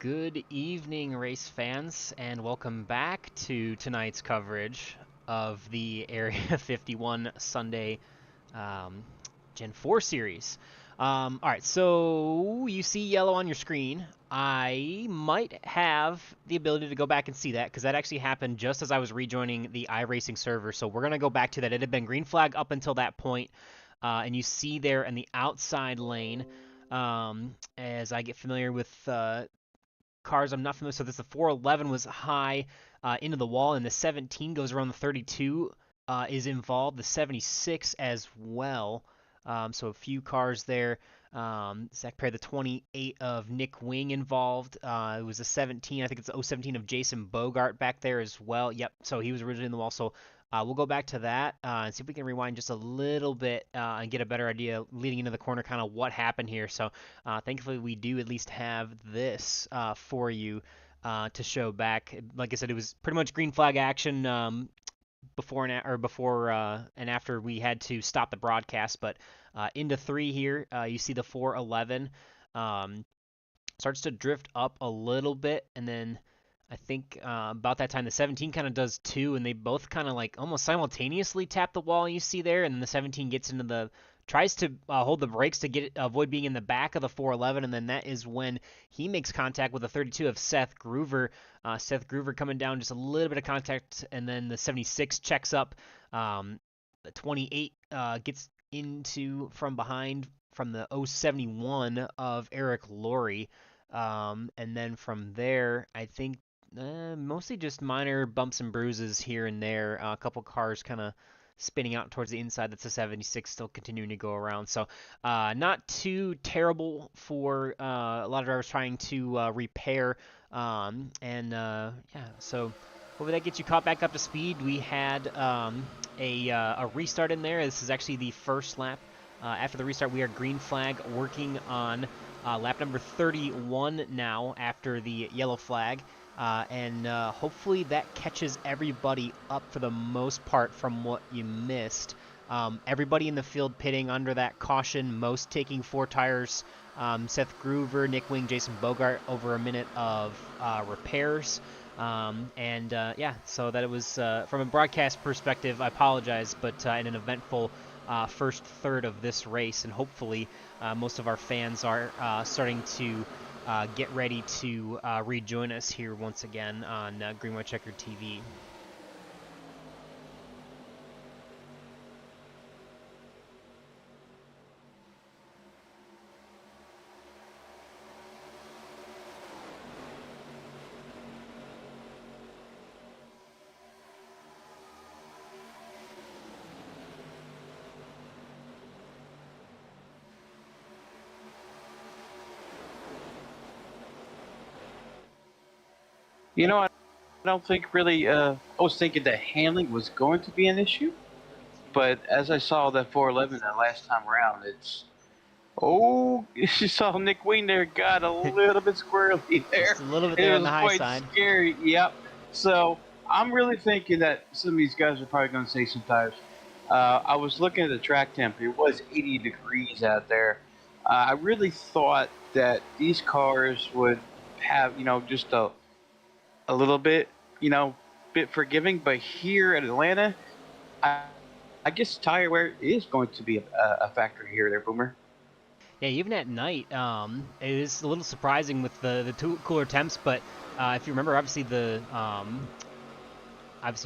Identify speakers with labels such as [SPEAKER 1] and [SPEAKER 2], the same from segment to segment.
[SPEAKER 1] Good evening, race fans, and welcome back to tonight's coverage of the Area 51 Sunday um, Gen 4 series. All right, so you see yellow on your screen. I might have the ability to go back and see that because that actually happened just as I was rejoining the iRacing server. So we're going to go back to that. It had been green flag up until that point, and you see there in the outside lane, as I get familiar with cars I'm not familiar. So this the 411 was high into the wall, and the 17 goes around the 32 is involved. The 76 as well. So a few cars there. Zach Perry, the 28 of Nick Wing involved. It was a 17. I think it's the 017 of Jason Bogart back there as well. Yep. So he was originally in the wall. So we'll go back to that and see if we can rewind just a little bit and get a better idea leading into the corner, kind of what happened here. So thankfully, we do at least have this for you to show back. Like I said, it was pretty much green flag action before and after we had to stop the broadcast. But into three here, you see the 411 starts to drift up a little bit, and then I think about that time the 17 kind of does too, and they both kind of like almost simultaneously tap the wall. You see there, and then the 17 gets into the tries to hold the brakes to avoid being in the back of the 411, and then that is when he makes contact with the 32 of Seth Groover. Seth Groover coming down just a little bit of contact, and then the 76 checks up. The 28 gets into from behind from the 071 of Eric Laurie. And then from there, I think mostly just minor bumps and bruises here and there. A couple cars kind of spinning out towards the inside. That's a 76 still continuing to go around. So not too terrible for a lot of drivers trying to repair. Yeah, so hopefully that gets you caught back up to speed. We had a restart in there. This is actually the first lap. After the restart, we are green flag working on lap number 31 now after the yellow flag. And hopefully that catches everybody up for the most part from what you missed. Everybody in the field pitting under that caution, most taking four tires. Seth Groover, Nick Wing, Jason Bogart over a minute of repairs. Yeah, so that it was, from a broadcast perspective, I apologize, but in an eventful first third of this race, and hopefully most of our fans are starting to get ready to rejoin us here once again on Green White Checkered TV.
[SPEAKER 2] You know, I don't think really. I was thinking that handling was going to be an issue, but as I saw that 411 that last time around, it's you saw Nick Wayne there got a little bit squirrely there.
[SPEAKER 1] Just a little bit
[SPEAKER 2] It
[SPEAKER 1] there on
[SPEAKER 2] was
[SPEAKER 1] the high
[SPEAKER 2] quite
[SPEAKER 1] side.
[SPEAKER 2] scary. Yep. So I'm really thinking that some of these guys are probably going to say sometimes. I was looking at the track temp. It was 80 degrees out there. I really thought that these cars would have, just a little bit, bit forgiving. But here at Atlanta, I, I guess tire wear is going to be a factor here, there, Boomer.
[SPEAKER 1] Yeah, even at night, it is a little surprising with the two cooler temps. But if you remember, obviously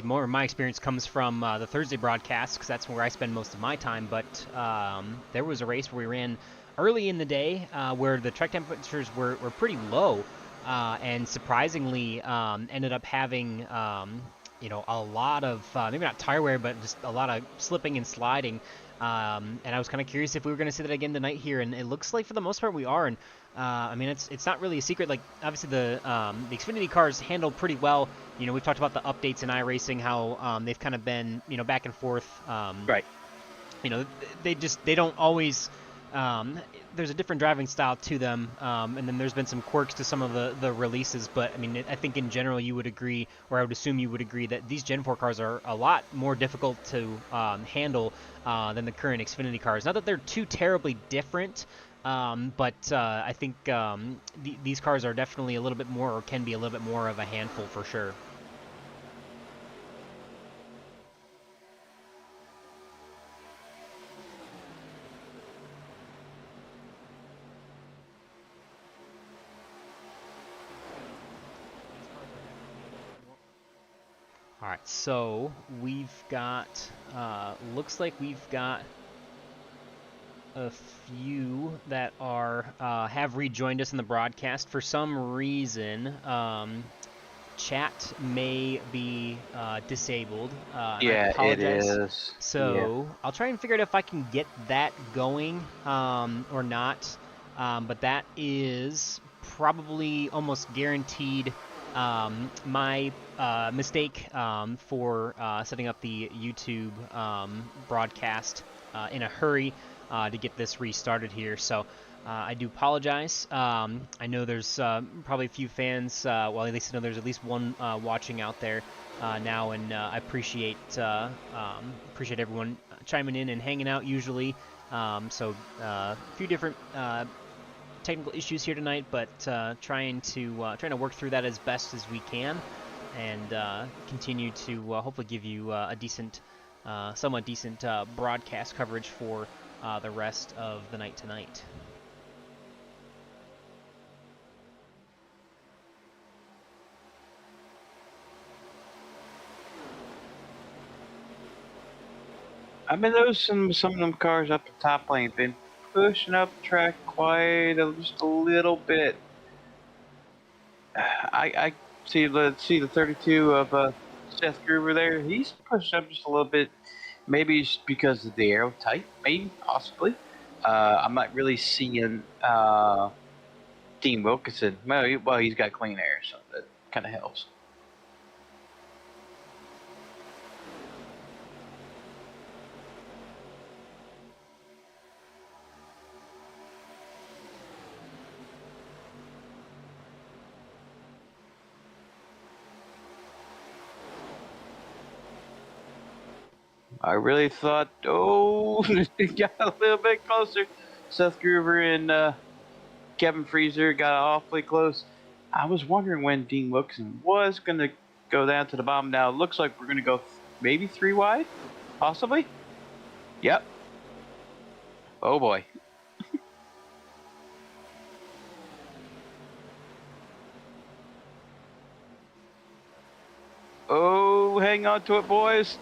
[SPEAKER 1] more of my experience comes from the Thursday broadcast because that's where I spend most of my time. But there was a race where we ran early in the day where the track temperatures were pretty low, and surprisingly ended up having a lot of maybe not tire wear, but just a lot of slipping and sliding. And I was kind of curious if we were going to see that again tonight here, and it looks like for the most part we are. And I mean, it's not really a secret. Like obviously the Xfinity cars handle pretty well. We've talked about the updates in iRacing, how they've kind of been back and forth.
[SPEAKER 2] Right.
[SPEAKER 1] They don't always. There's a different driving style to them, and then there's been some quirks to some of the releases. But I mean, I think in general you would agree, or I would assume you would agree, that these Gen 4 cars are a lot more difficult to handle than the current Xfinity cars. Not that they're too terribly different, But I think these cars are definitely a little bit more, or can be a little bit more of a handful for sure. All right, so we've got, looks like we've got a few that are have rejoined us in the broadcast. For some reason, chat may be disabled, and I
[SPEAKER 2] Yeah, it
[SPEAKER 1] apologize.
[SPEAKER 2] is. Yeah.
[SPEAKER 1] So I'll try and figure out if I can get that going or not. But that is probably almost guaranteed my mistake for setting up the YouTube broadcast in a hurry to get this restarted here. So I do apologize. I know there's probably a few fans. Well, at least I know there's at least one watching out there now, and I appreciate everyone chiming in and hanging out. Usually, so a few different technical issues here tonight, but trying to work through that as best as we can, and continue to hopefully give you a decent, somewhat decent broadcast coverage for the rest of the night tonight.
[SPEAKER 2] I mean, those some of them cars up the top lane been pushing up the track just a little bit. I see the 32 of Seth Gruber there. He's pushed up just a little bit. Maybe it's because of the aero type. Maybe possibly. I'm not really seeing Dean Wilkinson. Well, he's got clean air, so that kind of helps. I really thought, oh, it got a little bit closer. Seth Gruber and Kevin Freezer got awfully close. I was wondering when Dean Wilkinson was going to go down to the bottom. Now it looks like we're going to go maybe 3 wide, possibly. Yep. Oh boy. Oh, hang on to it, boys.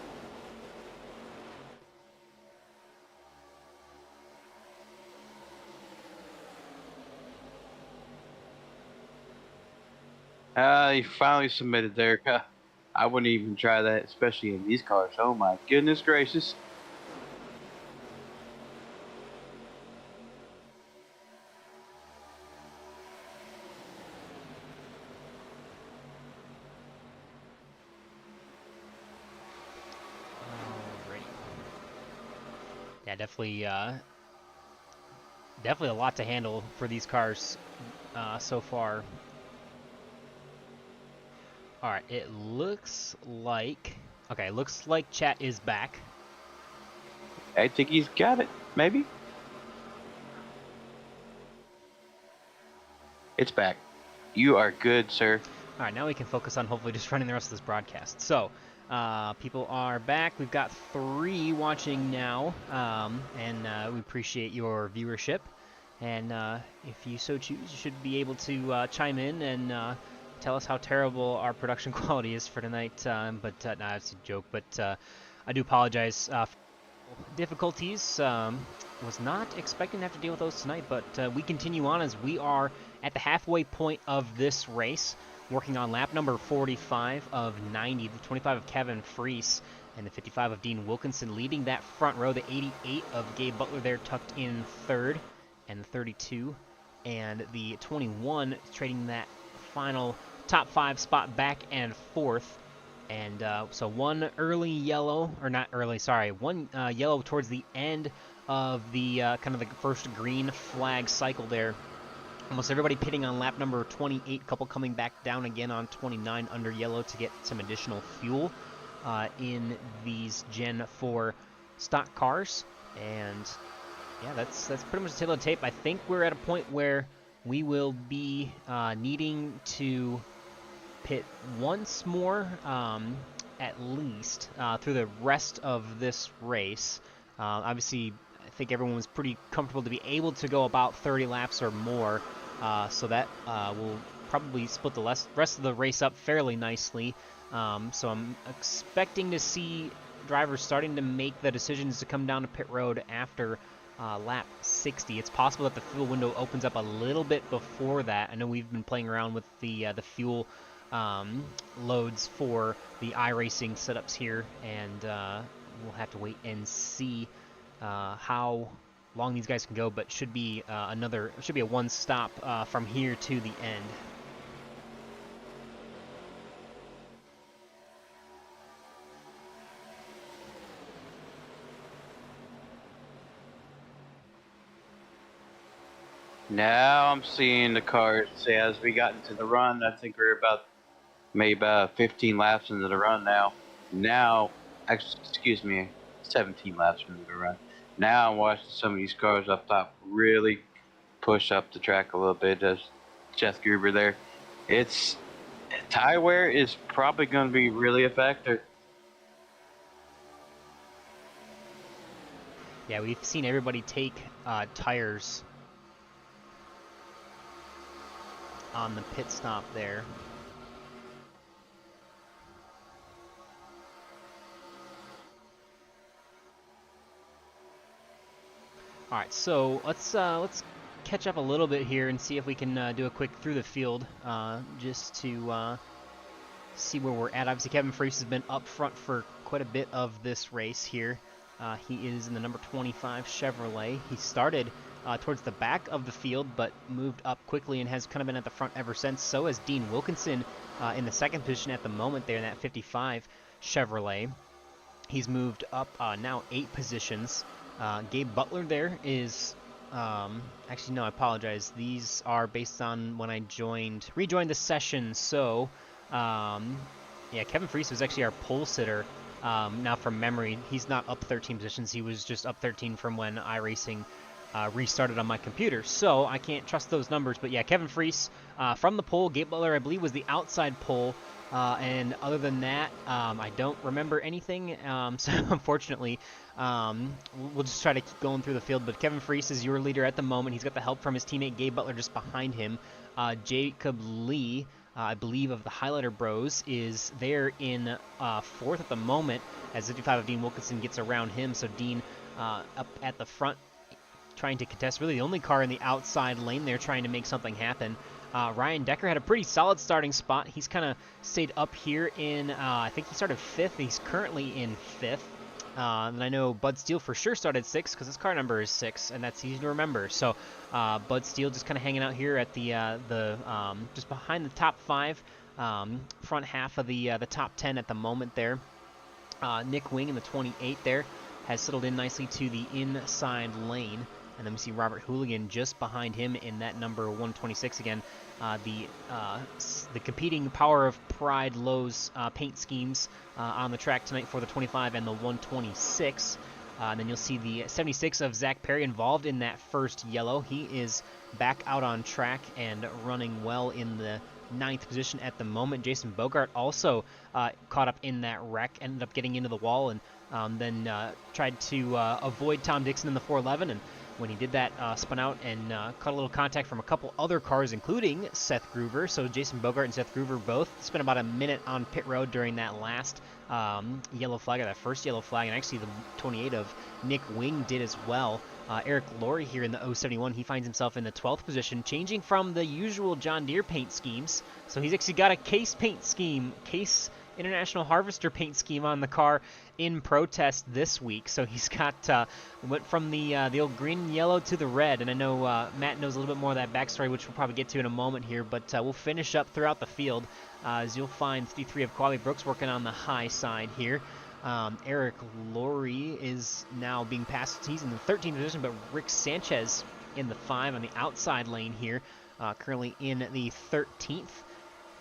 [SPEAKER 2] He finally submitted there. I wouldn't even try that, especially in these cars. Oh my goodness gracious.
[SPEAKER 1] Alrighty. Yeah, definitely a lot to handle for these cars so far. All right, it looks like chat is back.
[SPEAKER 2] I think he's got it. Maybe. It's back. You are good, sir.
[SPEAKER 1] All right, now we can focus on hopefully just running the rest of this broadcast. So, people are back. We've got 3 watching now, and we appreciate your viewership. And if you so choose, you should be able to chime in and tell us how terrible our production quality is for tonight. But nah, it's a joke. But I do apologize for difficulties. Was not expecting to have to deal with those tonight, but we continue on as we are at the halfway point of this race, working on lap number 45 of 90, the 25 of Kevin Freese, and the 55 of Dean Wilkinson leading that front row, the 88 of Gabe Butler there tucked in third, and the 32 and the 21 trading that final top 5 spot back and forth. And so one early yellow, or not early, sorry, one yellow towards the end of the kind of the first green flag cycle there. Almost everybody pitting on lap number 28, couple coming back down again on 29 under yellow to get some additional fuel in these Gen 4 stock cars. And Yeah, that's pretty much the tail of the tape. I think we're at a point where we will be needing to pit once more, at least, through the rest of this race. Obviously, I think everyone was pretty comfortable to be able to go about 30 laps or more, so that will probably split the rest of the race up fairly nicely. So I'm expecting to see drivers starting to make the decisions to come down to pit road after lap 60. It's possible that the fuel window opens up a little bit before that. I know we've been playing around with the fuel loads for the iRacing setups here, and we'll have to wait and see how long these guys can go. But should be a one stop from here to the end.
[SPEAKER 2] Now I'm seeing the cars say as we got into the run. I think we're maybe about 15 laps into the run now. Now, excuse me, 17 laps into the run. Now I'm watching some of these cars up top really push up the track a little bit. As Jeff Gruber there, it's tire wear is probably going to be really effective.
[SPEAKER 1] Yeah, we've seen everybody take tires on the pit stop there. All right, so let's catch up a little bit here and see if we can do a quick through the field, just to see where we're at. Obviously, Kevin Freese has been up front for quite a bit of this race here. He is in the number 25 Chevrolet. He started towards the back of the field, but moved up quickly and has kind of been at the front ever since. So has Dean Wilkinson in the second position at the moment there in that 55 Chevrolet. He's moved up now 8 positions. Gabe Butler there is... actually, no, I apologize. These are based on when I rejoined the session. So, yeah, Kevin Freese was actually our pole sitter. Now, from memory, he's not up 13 positions. He was just up 13 from when iRacing restarted on my computer. So I can't trust those numbers. But yeah, Kevin Freese from the pole. Gabe Butler, I believe, was the outside pole. And other than that, I don't remember anything. So unfortunately, we'll just try to keep going through the field. But Kevin Freese is your leader at the moment. He's got the help from his teammate Gabe Butler just behind him. Jacob Lee, I believe, of the Highlighter Bros, is there in 4th at the moment as 55 of Dean Wilkinson gets around him. So Dean up at the front trying to contest, really the only car in the outside lane there trying to make something happen. Ryan Decker had a pretty solid starting spot. He's kind of stayed up here in, I think he started 5th. He's currently in 5th. And I know Bud Steele for sure started 6th because his car number is 6, and that's easy to remember. So Bud Steele just kind of hanging out here at the just behind the top 5, front half of the top 10 at the moment there. Nick Wing in the 28 there has settled in nicely to the inside lane. And then we see Robert Hooligan just behind him in that number 126 again. The competing Power of Pride Lowe's paint schemes on the track tonight for the 25 and the 126. And then you'll see the 76 of Zach Perry involved in that first yellow. He is back out on track and running well in the 9th position at the moment. Jason Bogart also caught up in that wreck, ended up getting into the wall, and then tried to avoid Tom Dixon in the 411, and when he did that, spun out and caught a little contact from a couple other cars, including Seth Groover. So Jason Bogart and Seth Groover both spent about a minute on pit road during that last yellow flag, or that first yellow flag, and actually the 28 of Nick Wing did as well. Eric Laurie here in the 071, he finds himself in the 12th position, changing from the usual John Deere paint schemes. So he's actually got a Case paint scheme, Case International Harvester paint scheme on the car in protest this week. So he's got went from the old green and yellow to the red, and I know Matt knows a little bit more of that backstory, which we'll probably get to in a moment here, but we'll finish up throughout the field as you'll find 53 of Quali Brooks working on the high side here. Eric Laurie is now being passed. He's in the 13th position, but Rick Sanchez in the 5 on the outside lane here, currently in the 13th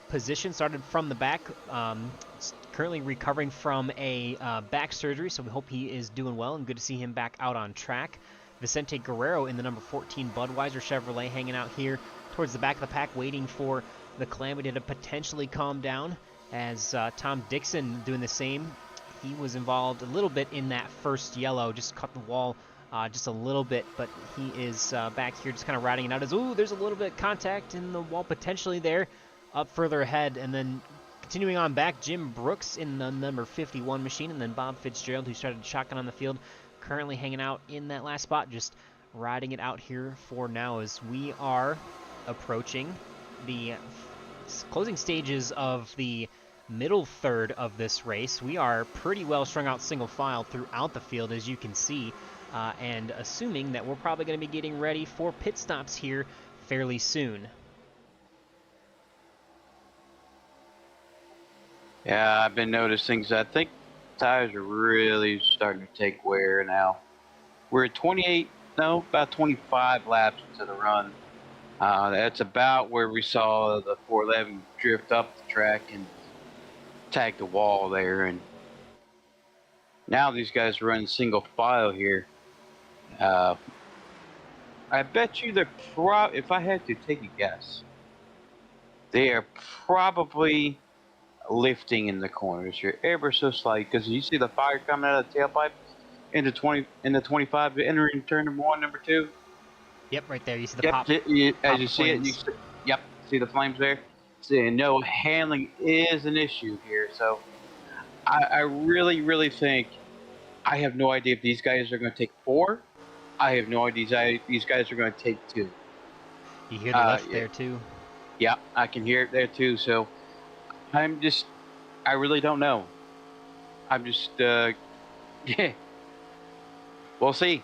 [SPEAKER 1] position. Started from the back, currently recovering from a back surgery, so we hope he is doing well, and good to see him back out on track. Vicente Guerrero in the number 14 Budweiser Chevrolet hanging out here towards the back of the pack, waiting for the Calamity to potentially calm down, as Tom Dixon doing the same. He was involved a little bit in that first yellow, just cut the wall just a little bit, but he is back here just kind of riding it out as, ooh, there's a little bit of contact in the wall potentially there, up further ahead. And then continuing on back, Jim Brooks in the number 51 machine, and then Bob Fitzgerald, who started shotgun on the field, currently hanging out in that last spot, just riding it out here for now as we are approaching the closing stages of the middle third of this race. We are pretty well strung out single file throughout the field, as you can see, and assuming that we're probably going to be getting ready for pit stops here fairly soon.
[SPEAKER 2] Yeah, I've been noticing. I think tires are really starting to take wear now. We're at about 25 laps into the run. That's about where we saw the 411 drift up the track and tag the wall there. And now these guys are running single file here. I bet you they're if I had to take a guess, they are probably lifting in the corners. You're ever so slight, because you see the fire coming out of the tailpipe into 25 entering turn number 1, number 2.
[SPEAKER 1] Yep, right there. You see the pop.
[SPEAKER 2] As you see it, see the flames there. See, no, handling is an issue here. So I really, really think, I have no idea if these guys are going to take 4. I have no idea these guys are going to take 2.
[SPEAKER 1] You hear the lift there too?
[SPEAKER 2] Yeah, I can hear it there too. So I really don't know. I'm just, yeah. We'll see.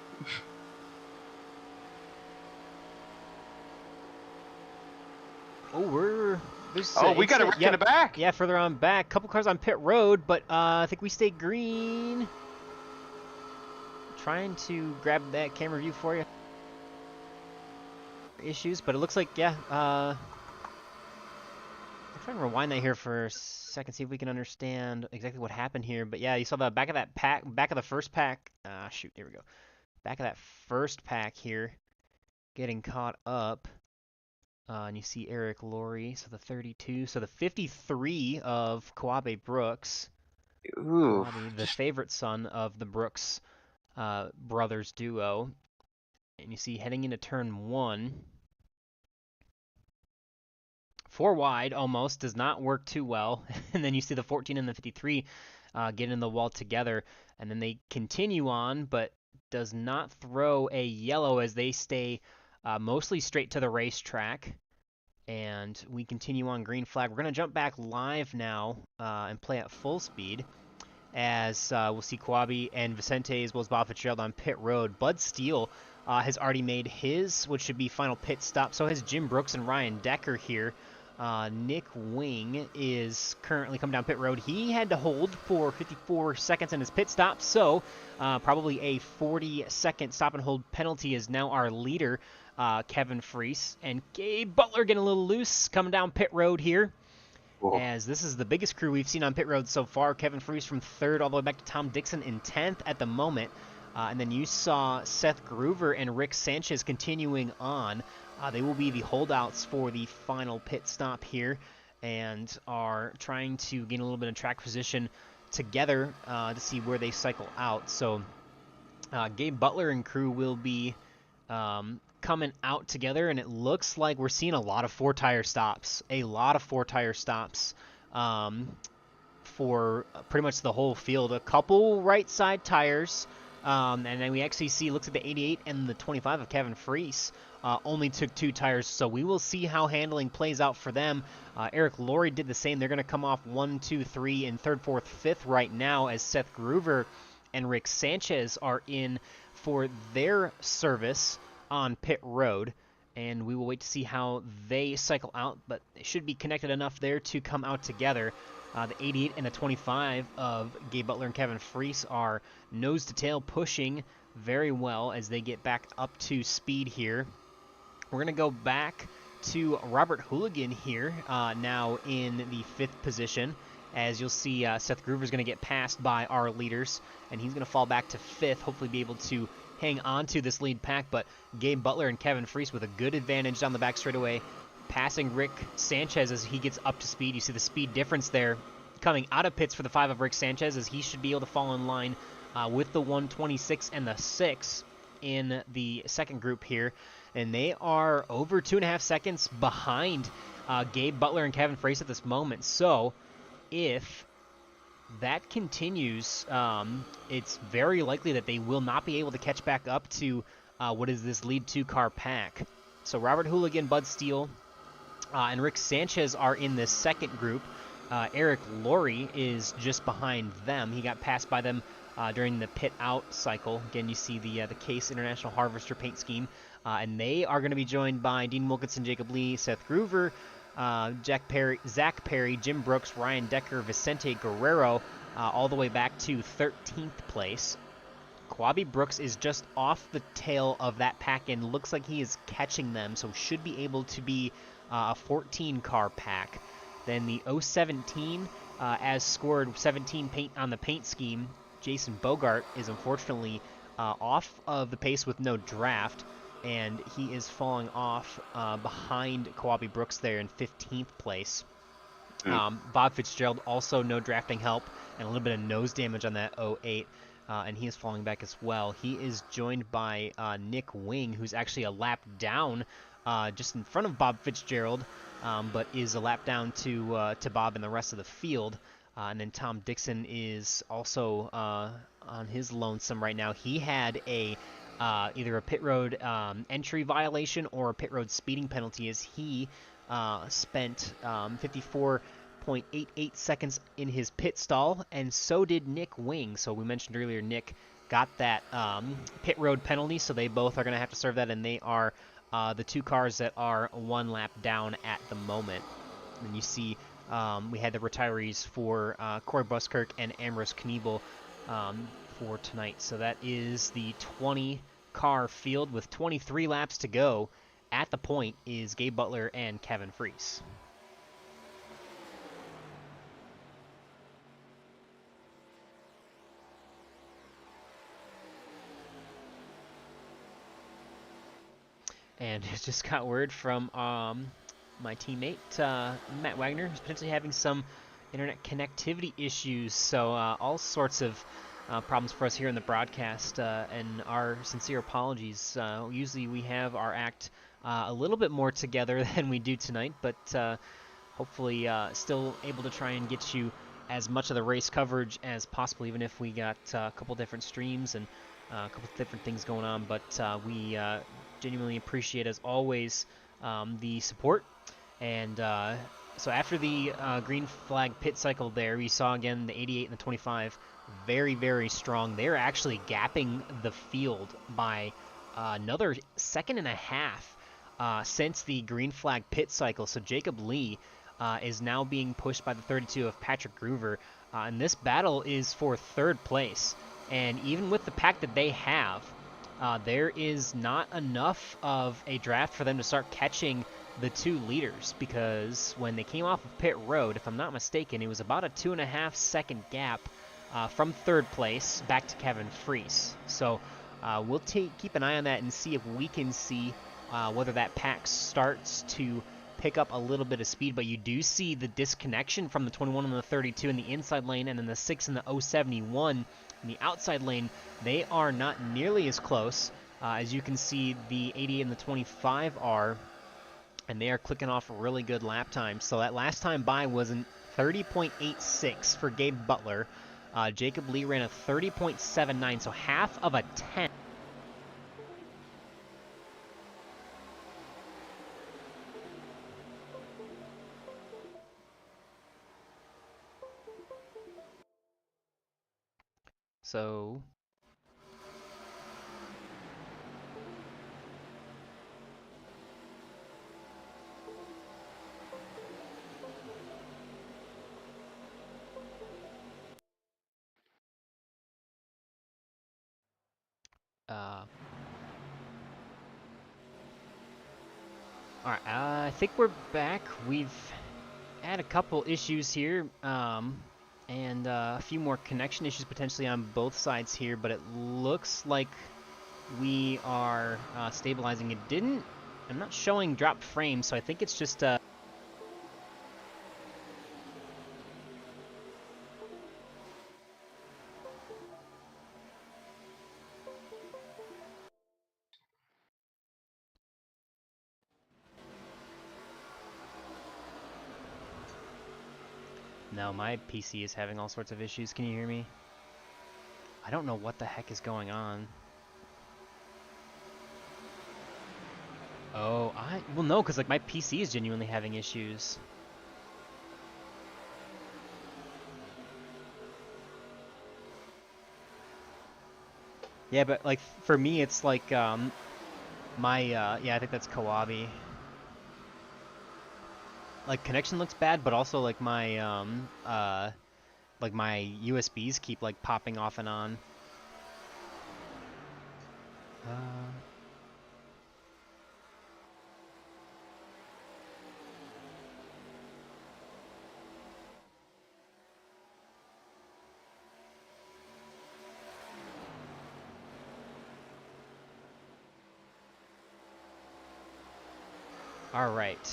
[SPEAKER 2] We got a wreck in the back.
[SPEAKER 1] Yeah, further on back. Couple cars on pit road, but I think we stay green. Trying to grab that camera view for you. Issues, but it looks like, yeah. I'm trying to rewind that here for a second, see if we can understand exactly what happened here. But yeah, you saw the back of that pack, back of the first pack. Shoot, there we go. Back of that first pack here, getting caught up. And you see Eric Laurie, so the 32, so the 53 of Kawabe Brooks.
[SPEAKER 2] Ooh,
[SPEAKER 1] Kawabe, the favorite son of the Brooks brothers duo. And you see heading into turn 1. 4 wide almost, does not work too well. And then you see the 14 and the 53 get in the wall together. And then they continue on, but does not throw a yellow as they stay mostly straight to the racetrack. And we continue on green flag. We're going to jump back live now and play at full speed, as we'll see Kawabe and Vicente as well as Bob Fitzgerald on pit road. Bud Steele has already made his, which should be final pit stop. So has Jim Brooks and Ryan Decker here. Nick Wing is currently coming down pit road. He had to hold for 54 seconds in his pit stop, so probably a 40-second stop and hold penalty is now our leader, Kevin Freese. And Gabe Butler getting a little loose coming down pit road here. Whoa. As this is the biggest crew we've seen on pit road so far. Kevin Freese from 3rd all the way back to Tom Dixon in 10th at the moment. And then you saw Seth Groover and Rick Sanchez continuing on. They will be the holdouts for the final pit stop here, and are trying to gain a little bit of track position together to see where they cycle out. So Gabe Butler and crew will be coming out together, and it looks like we're seeing a lot of 4-tire stops. A lot of 4-tire stops for pretty much the whole field. A couple right side tires. And then we actually see, looks at the 88 and the 25 of Kevin Freese. Only took 2 tires, so we will see how handling plays out for them. Eric Laurie did the same. They're going to come off 1, 2, 3, and 3rd, 4th, 5th right now, as Seth Groover and Rick Sanchez are in for their service on pit road. And we will wait to see how they cycle out, but they should be connected enough there to come out together. The 88 and the 25 of Gabe Butler and Kevin Freese are nose to tail pushing very well as they get back up to speed here. We're going to go back to Robert Hooligan here now in the 5th position, as you'll see Seth Groover is going to get passed by our leaders, and he's going to fall back to 5th, hopefully be able to hang on to this lead pack, but Gabe Butler and Kevin Freese with a good advantage down the back straightaway, passing Rick Sanchez as he gets up to speed. You see the speed difference there coming out of pits for the 5 of Rick Sanchez, as he should be able to fall in line with the 126 and the 6 in the second group here. And they are over 2.5 seconds behind Gabe Butler and Kevin Freese at this moment. So if that continues, it's very likely that they will not be able to catch back up to what is this lead 2-car pack. So Robert Hooligan, Bud Steele, and Rick Sanchez are in this second group. Eric Laurie is just behind them. He got passed by them during the pit out cycle. Again, you see the Case International Harvester paint scheme. And they are going to be joined by Dean Wilkinson, Jacob Lee, Seth Groover, Zach Perry, Jim Brooks, Ryan Decker, Vicente Guerrero, all the way back to 13th place. Kwabi Brooks is just off the tail of that pack and looks like he is catching them, so should be able to be a 14-car pack. Then the 017, as scored 17 paint on the paint scheme, Jason Bogart is unfortunately off of the pace with no draft, and he is falling off behind Kwabi Brooks there in 15th place. Bob Fitzgerald also no drafting help and a little bit of nose damage on that 08, and he is falling back as well. He is joined by Nick Wing, who's actually a lap down just in front of Bob Fitzgerald, but is a lap down to Bob and the rest of the field. And then Tom Dixon is also on his lonesome right now. He had a either a pit road entry violation or a pit road speeding penalty, as he spent 54.88 seconds in his pit stall, and so did Nick Wing. So we mentioned earlier Nick got that pit road penalty, so they both are going to have to serve that, and they are the 2 cars that are 1 lap down at the moment. And you see we had the retirees for Corey Buskirk and Ambrose Kniebel for tonight. So that is the 20-car field with 23 laps to go. At the point is Gabe Butler and Kevin Freese. And just got word from my teammate, Matt Wagner, who's potentially having some internet connectivity issues. So all sorts of problems for us here in the broadcast, and our sincere apologies. Usually we have our act a little bit more together than we do tonight, but hopefully still able to try and get you as much of the race coverage as possible, even if we got a couple different streams and a couple different things going on. But we genuinely appreciate, as always, the support. And so after the green flag pit cycle there, we saw again the 88 and the 25 very, very strong. They're actually gapping the field by another 1.5 seconds since the green flag pit cycle. So Jacob Lee is now being pushed by the 32 of Patrick Groover. And this battle is for 3rd place. And even with the pack that they have, there is not enough of a draft for them to start catching the 2 leaders, because when they came off of pit road, if I'm not mistaken, it was about a 2.5 second gap from 3rd place back to Kevin Freese. So we'll keep an eye on that and see if we can see whether that pack starts to pick up a little bit of speed. But you do see the disconnection from the 21 and the 32 in the inside lane, and then the 6 and the 071 in the outside lane. They are not nearly as close as you can see the 80 and the 25 are, and they are clicking off really good lap time. So that last time by was in 30.86 for Gabe Butler. Jacob Lee ran a 30.79, so half of a 10. So all right, I think we're back. We've had a couple issues here, and a few more connection issues potentially on both sides here, but it looks like we are stabilizing. It didn't. I'm not showing dropped frames, so I think it's just. No, my PC is having all sorts of issues. Can you hear me? I don't know what the heck is going on. Oh, well no, because like my PC is genuinely having issues. Yeah, but like for me, it's like my yeah, I think that's Kawabi. Like connection looks bad, but also like my USBs keep like popping off and on. Uh, all right.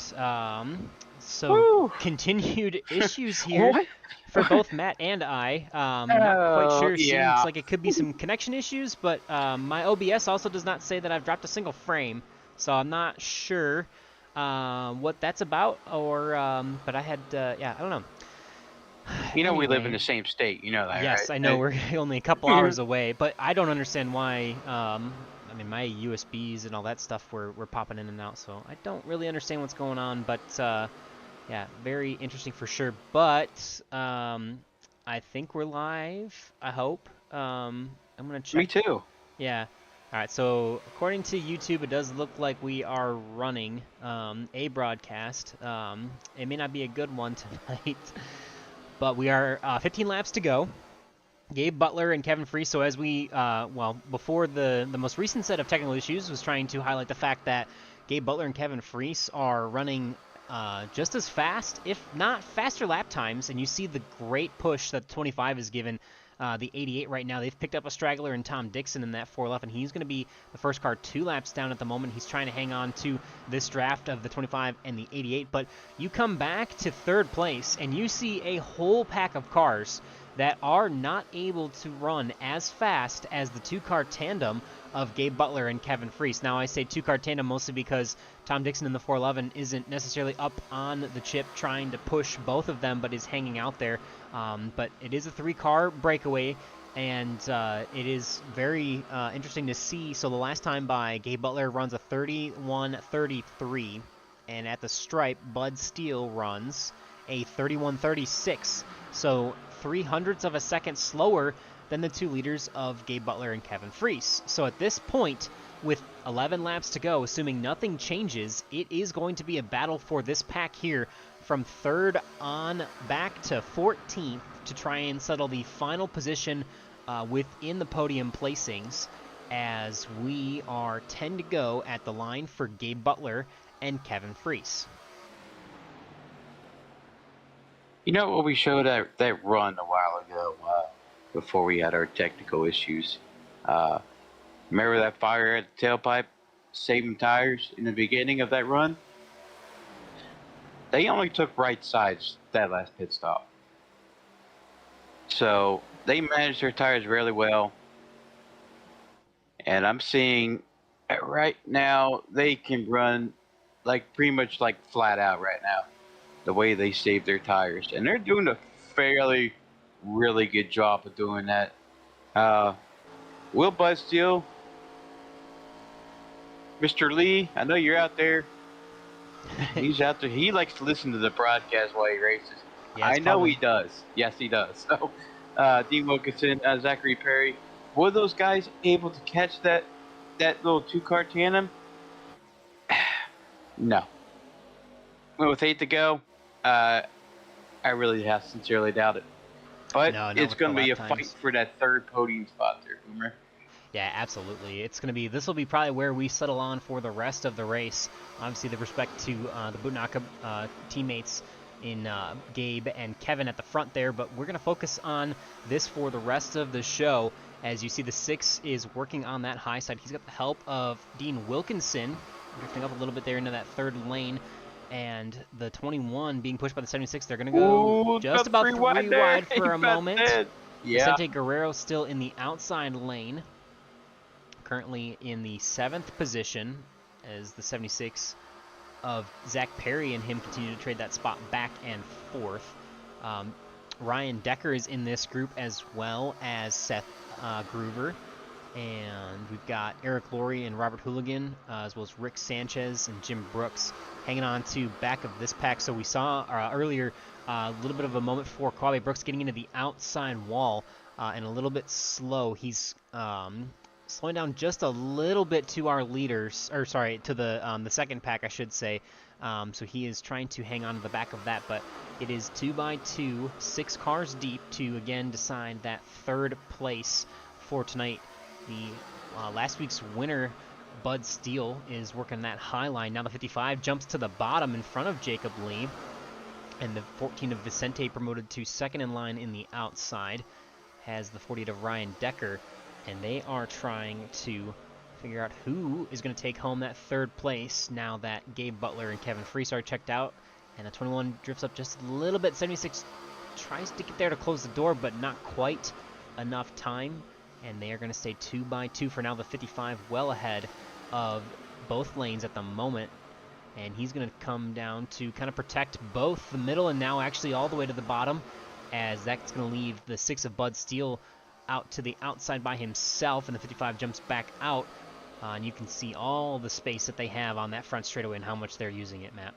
[SPEAKER 1] So
[SPEAKER 2] Woo!
[SPEAKER 1] continued issues here
[SPEAKER 2] What?
[SPEAKER 1] for both Matt and I. Not quite
[SPEAKER 2] Oh,
[SPEAKER 1] sure. Seems
[SPEAKER 2] yeah.
[SPEAKER 1] like it could be some connection issues, but my OBS also does not say that I've dropped a single frame, so I'm not sure what that's about. Or, but I had, yeah, I don't know.
[SPEAKER 2] You know we live in
[SPEAKER 1] Anyway,
[SPEAKER 2] the same state. You know that,
[SPEAKER 1] yes, I know
[SPEAKER 2] right?
[SPEAKER 1] we're only a couple hours away, but I don't understand why. I mean, my USBs and all that stuff were popping in and out, so I don't really understand what's going on. But yeah, very interesting for sure. But I think we're live. I hope. I'm gonna check.
[SPEAKER 2] Me too.
[SPEAKER 1] Yeah. All right. So according to YouTube, it does look like we are running a broadcast. It may not be a good one tonight, but we are 15 laps to go. Gabe Butler and Kevin Freese. So as we, well, before the most recent set of technical issues was trying to highlight the fact that Gabe Butler and Kevin Freese are running just as fast, if not faster lap times, and you see the great push that the 25 is given the 88 right now. They've picked up a straggler in Tom Dixon in that 411. He's going to be the first car 2 laps down at the moment. He's trying to hang on to this draft of the 25 and the 88, but you come back to third place and you see a whole pack of cars that are not able to run as fast as the 2-car tandem of Gabe Butler and Kevin Freese. Now, I say 2-car tandem mostly because Tom Dixon in the 411 isn't necessarily up on the chip trying to push both of them, but is hanging out there. But it is a 3-car breakaway, and it is very interesting to see. So the last time by, Gabe Butler runs a 31:33, and at the stripe, Bud Steele runs a 31:36. So 0.03 of a second slower than the 2 leaders of Gabe Butler and Kevin Freese. So at this point, with 11 laps to go, assuming nothing changes, it is going to be a battle for this pack here from 3rd on back to 14th to try and settle the final position within the podium placings, as we are 10 to go at the line for Gabe Butler and Kevin Freese.
[SPEAKER 2] You know what we showed that run a while ago before we had our technical issues. Remember that fire at the tailpipe, saving tires in the beginning of that run? They only took right sides that last pit stop. So they managed their tires really well. And I'm seeing right now they can run like pretty much like flat out right now, the way they save their tires. And they're doing a fairly, really good job of doing that. Will Bud Steele, Mr. Lee, I know you're out there. He's out there. He likes to listen to the broadcast while he races.
[SPEAKER 1] Yeah,
[SPEAKER 2] I know
[SPEAKER 1] probably...
[SPEAKER 2] he does. Yes, he does. So, Dean Wilkinson, Zachary Perry, were those guys able to catch that little 2-car tandem? No. With 8 to go, I really have sincerely doubt it. But
[SPEAKER 1] No, not
[SPEAKER 2] it's
[SPEAKER 1] with the
[SPEAKER 2] going to be
[SPEAKER 1] lap
[SPEAKER 2] a fight
[SPEAKER 1] times.
[SPEAKER 2] for that 3rd podium spot there, Boomer.
[SPEAKER 1] Yeah, absolutely. It's going to be, this will be probably where we settle on for the rest of the race. Obviously, with respect to the Butnaka teammates in Gabe and Kevin at the front there, but we're going to focus on this for the rest of the show. As you see, the 6 is working on that high side. He's got the help of Dean Wilkinson, drifting up a little bit there into that third lane. And the 21 being pushed by the 76. They're going to go
[SPEAKER 2] Ooh,
[SPEAKER 1] just
[SPEAKER 2] got
[SPEAKER 1] about 3
[SPEAKER 2] 3 wide there.
[SPEAKER 1] wide
[SPEAKER 2] He
[SPEAKER 1] for a
[SPEAKER 2] about
[SPEAKER 1] moment.
[SPEAKER 2] dead. Yeah.
[SPEAKER 1] Vicente Guerrero still in the outside lane, currently in the 7th position, as the 76 of Zach Perry and him continue to trade that spot back and forth. Ryan Decker is in this group, as well as Seth Groover. And we've got Eric Laurie and Robert Hooligan, as well as Rick Sanchez and Jim Brooks hanging on to back of this pack. So we saw earlier a little bit of a moment for Kwabe Brooks getting into the outside wall and a little bit slow. He's slowing down just a little bit to our leaders, or sorry, to the second pack, I should say. So he is trying to hang on to the back of that, but it is 2x2, 6 cars deep to again decide that third place for tonight. The last week's winner, Bud Steele, is working that high line. Now the 55 jumps to the bottom in front of Jacob Lee. And the 14 of Vicente, promoted to second in line in the outside, has the 48 of Ryan Decker. And they are trying to figure out who is going to take home that third place now that Gabe Butler and Kevin Freese are checked out. And the 21 drifts up just a little bit. 76 tries to get there to close the door, but not quite enough time. And they are going to stay 2x2 for now. The 55 well ahead of both lanes at the moment. And he's going to come down to kind of protect both the middle and now actually all the way to the bottom, as that's going to leave the 6 of Bud Steele out to the outside by himself, and the 55 jumps back out. And you can see all the space that they have on that front straightaway and how much they're using it, Matt.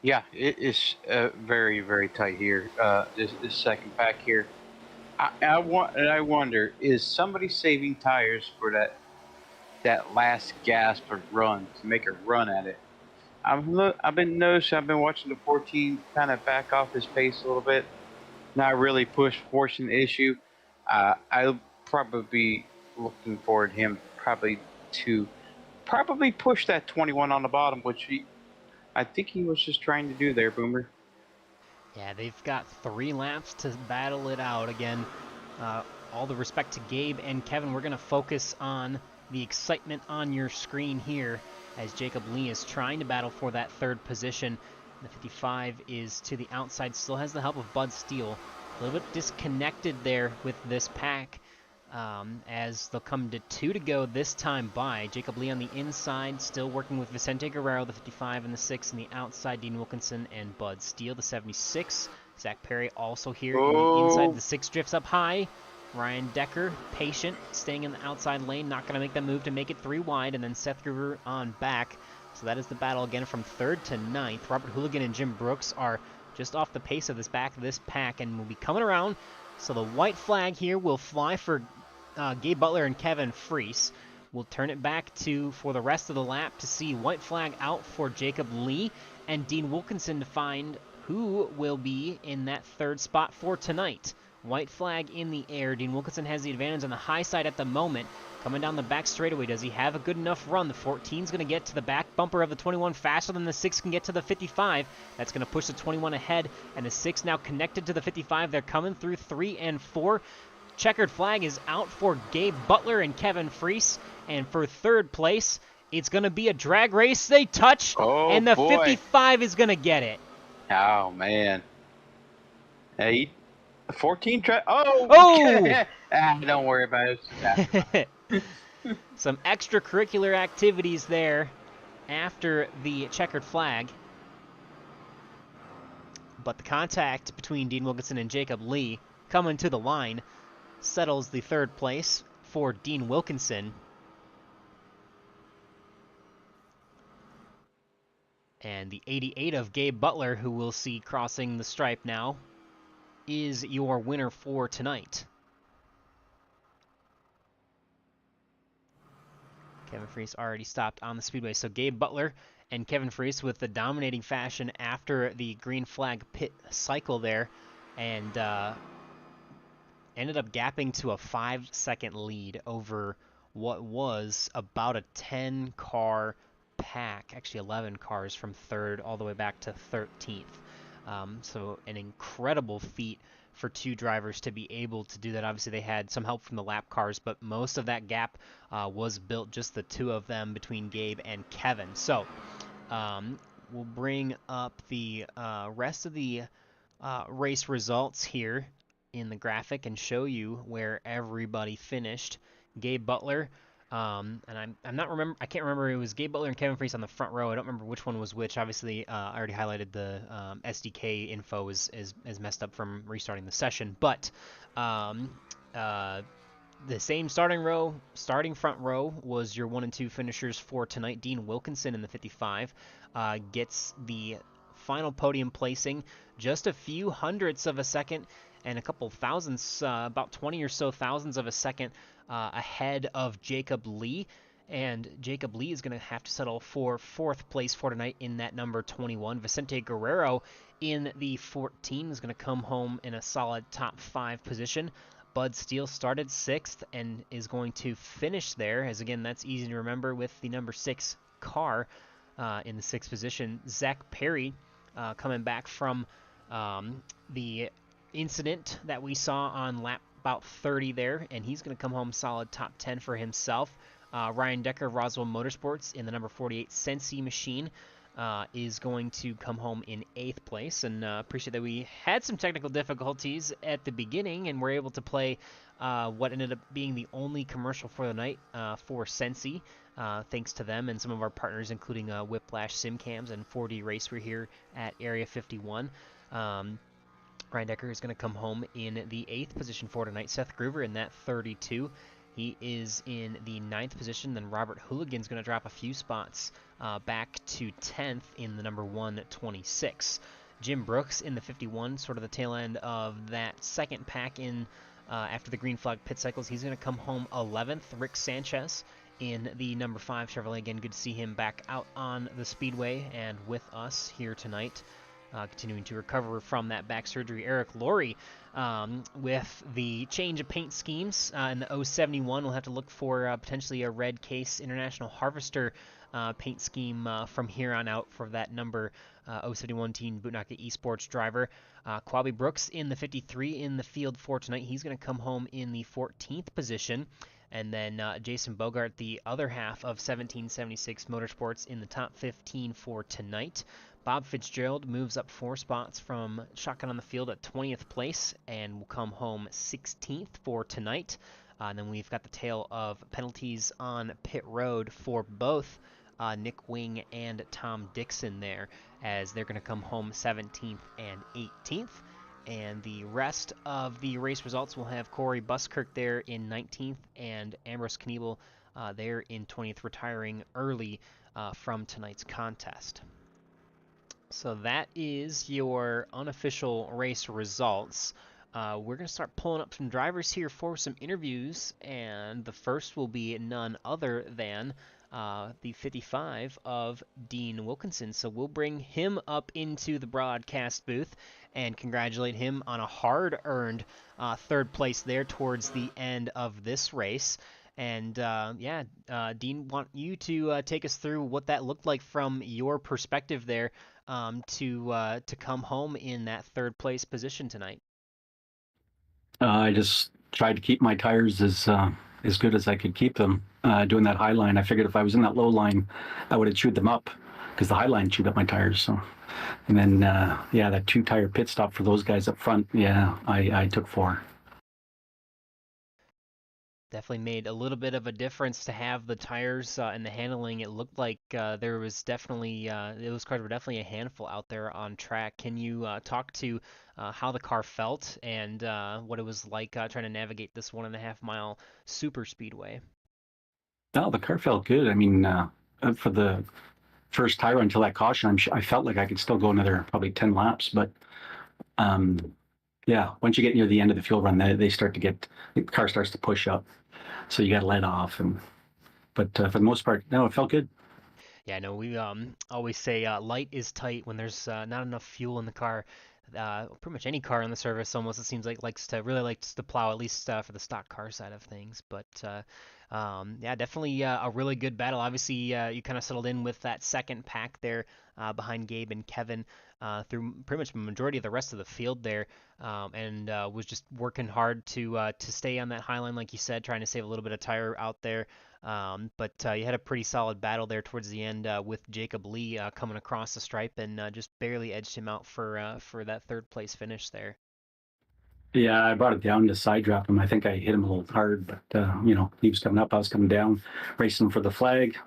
[SPEAKER 2] Yeah, it is very, very tight here. This second pack here. I wonder, is somebody saving tires for that last gasp of run to make a run at it? I've been watching the 14 kind of back off his pace a little bit, not really forcing the issue. I'll probably be looking forward to him to push that 21 on the bottom, which I think he was just trying to do there, Boomer.
[SPEAKER 1] Yeah, they've got 3 laps to battle it out. Again, all the respect to Gabe and Kevin. We're going to focus on the excitement on your screen here as Jacob Lee is trying to battle for that third position. The 55 is to the outside, still has the help of Bud Steele. A little bit disconnected there with this pack, as they'll come to 2 to go this time by. Jacob Lee on the inside, still working with Vicente Guerrero, the 55 and the 6, and the outside, Dean Wilkinson and Bud Steele, the 76. Zach Perry also here in the inside. The 6 drifts up high. Ryan Decker, patient, staying in the outside lane, not going to make that move to make it 3 wide, and then Seth Gruber on back. So that is the battle again from 3rd to 9th. Robert Hooligan and Jim Brooks are just off the pace of this pack and will be coming around. So the white flag here will fly for Gabe Butler and Kevin Freese. We'll turn it back for the rest of the lap to see white flag out for Jacob Lee and Dean Wilkinson to find who will be in that third spot for tonight. White flag in the air. Dean Wilkinson has the advantage on the high side at the moment. Coming down the back straightaway, does he have a good enough run? The 14's going to get to the back bumper of the 21 faster than the 6 can get to the 55. That's going to push the 21 ahead, and the 6 now connected to the 55. They're coming through 3 and 4. Checkered flag is out for Gabe Butler and Kevin Freese, and for third place, it's going to be a drag race. They touch, and the 55 is going to get it.
[SPEAKER 2] Oh, man. Hey, 14 Oh! Don't worry about it.
[SPEAKER 1] Some extracurricular activities there after the checkered flag. But the contact between Dean Wilkinson and Jacob Lee coming to the line settles the third place for Dean Wilkinson. And the 88 of Gabe Butler, who we'll see crossing the stripe now, is your winner for tonight. Kevin Freese already stopped on the speedway. So Gabe Butler and Kevin Freese with the dominating fashion after the green flag pit cycle there, and ended up gapping to a 5-second lead over what was about a 10-car pack, actually 11 cars from 3rd all the way back to 13th. So an incredible feat for two drivers to be able to do that. Obviously, they had some help from the lap cars, but most of that gap was built just the two of them between Gabe and Kevin. So we'll bring up the rest of the race results here in the graphic and show you where everybody finished. Gabe Butler, and I can't remember. It was Gabe Butler and Kevin Freese on the front row. I don't remember which one was which. Obviously, I already highlighted the SDK info is messed up from restarting the session, but um, uh, the same starting front row was your 1 and 2 finishers for tonight. Dean Wilkinson in the 55 gets the final podium placing, just a few hundredths of a second and a couple thousandths, about 20 or so thousandths of a second ahead of Jacob Lee. And Jacob Lee is going to have to settle for 4th place for tonight in that number 21. Vicente Guerrero in the 14 is going to come home in a solid top 5 position. Bud Steele started 6th and is going to finish there, as again, that's easy to remember with the number 6 car in the 6th position. Zach Perry coming back from the incident that we saw on lap about 30 there, and he's going to come home solid top 10 for himself. Ryan Decker of Roswell Motorsports in the number 48 Sensi machine is going to come home in 8th place, and appreciate that we had some technical difficulties at the beginning and were able to play what ended up being the only commercial for the night for Sensi, thanks to them and some of our partners, including Whiplash Simcams and 4D Racer here at Area 51. Ryan Decker is going to come home in the 8th position for tonight. Seth Groover in that 32. He is in the 9th position. Then Robert Hooligan's going to drop a few spots back to 10th in the number 126. Jim Brooks in the 51, sort of the tail end of that second pack in after the green flag pit cycles. He's going to come home 11th. Rick Sanchez in the number 5 Chevrolet. Again, good to see him back out on the speedway and with us here tonight. Continuing to recover from that back surgery. Eric Laurie with the change of paint schemes in the 071. We'll have to look for potentially a red case International Harvester paint scheme from here on out for that number 071 Team Bootnaka Esports driver. Quabi Brooks in the 53 in the field for tonight. He's going to come home in the 14th position. And then Jason Bogart, the other half of 1776 Motorsports, in the top 15 for tonight. Bob Fitzgerald moves up 4 spots from shotgun on the field at 20th place and will come home 16th for tonight. And then we've got the tale of penalties on pit road for both Nick Wing and Tom Dixon there, as they're going to come home 17th and 18th. And the rest of the race results will have Corey Buskirk there in 19th and Ambrose Kniebel there in 20th, retiring early from tonight's contest. So that is your unofficial race results. We're going to start pulling up some drivers here for some interviews, and the first will be none other than the 55 of Dean Wilkinson. So we'll bring him up into the broadcast booth and congratulate him on a hard-earned 3rd place there towards the end of this race. And Dean, want you to take us through what that looked like from your perspective there to come home in that 3rd place position tonight.
[SPEAKER 3] I just tried to keep my tires as good as I could keep them. Doing that high line, I figured if I was in that low line, I would have chewed them up because the high line chewed up my tires. So, and then that 2-tire pit stop for those guys up front. Yeah, I took 4.
[SPEAKER 1] Definitely made a little bit of a difference to have the tires and the handling. It looked like there was definitely those cars were definitely a handful out there on track. Can you talk to how the car felt and what it was like trying to navigate this 1.5 mile super speedway?
[SPEAKER 3] No, the car felt good. I mean, for the first tire until that caution, I felt like I could still go another probably 10 laps. But once you get near the end of the fuel run, the car starts to push up. So you got to let off. But for the most part, no, it felt good.
[SPEAKER 1] Yeah, no, we always say light is tight when there's not enough fuel in the car. Pretty much any car on the service almost, it seems like, likes to plow, at least for the stock car side of things. But definitely a really good battle. Obviously, you kind of settled in with that second pack there behind Gabe and Kevin. through pretty much the majority of the rest of the field there, and was just working hard to stay on that high line, like you said, trying to save a little bit of tire out there. But you had a pretty solid battle there towards the end with Jacob Lee coming across the stripe and just barely edged him out for that third place finish there.
[SPEAKER 3] Yeah, I brought it down to side drop him. I think I hit him a little hard, but he was coming up, I was coming down, racing for the flag.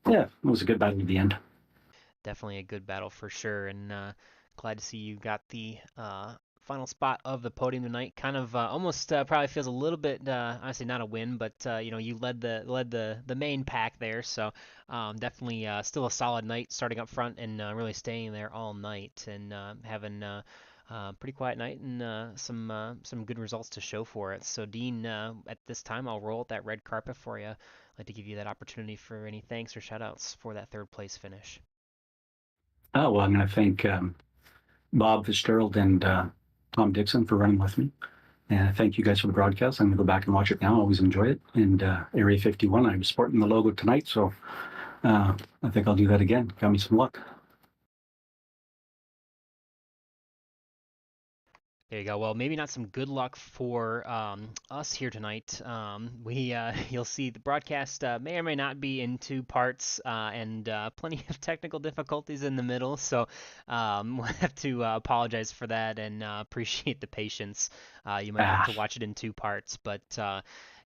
[SPEAKER 3] Yeah, it was a good battle at the end.
[SPEAKER 1] Definitely a good battle for sure, and glad to see you got the final spot of the podium tonight. Kind of almost probably feels a little bit, honestly not a win, but you led the main pack there, so definitely still a solid night starting up front and really staying there all night and having pretty quiet night and some good results to show for it. So Dean, at this time I'll roll out that red carpet for you. I'd like to give you that opportunity for any thanks or shout outs for that third place finish.
[SPEAKER 3] Oh, well, I'm going to thank Bob Fitzgerald and Tom Dixon for running with me. And thank you guys for the broadcast. I'm going to go back and watch it now. I always enjoy it. And Area 51, I was sporting the logo tonight, so I think I'll do that again. Got me some luck.
[SPEAKER 1] There you go. Well, maybe not some good luck for us here tonight. You'll see the broadcast may or may not be in two parts and plenty of technical difficulties in the middle. So we'll have to apologize for that and appreciate the patience. You might have to watch it in two parts, but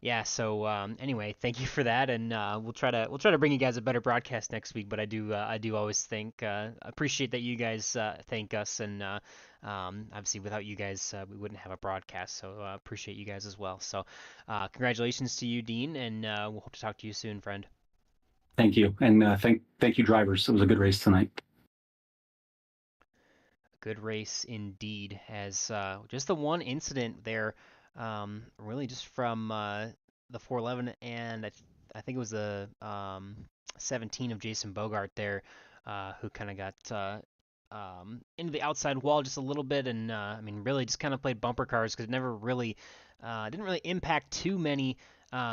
[SPEAKER 1] yeah. So anyway, thank you for that, and we'll try to bring you guys a better broadcast next week. But I do always appreciate that you guys thank us and. Obviously, without you guys, we wouldn't have a broadcast, so appreciate you guys as well. So, congratulations to you, Dean, and we'll hope to talk to you soon, friend.
[SPEAKER 3] Thank you, and thank you, drivers. It was a good race tonight.
[SPEAKER 1] Good race indeed. As just the one incident there, really just from the 411 and I think it was the 17 of Jason Bogart there, who kind of got into the outside wall just a little bit, and I mean, really just kind of played bumper cars because it never really didn't really impact too many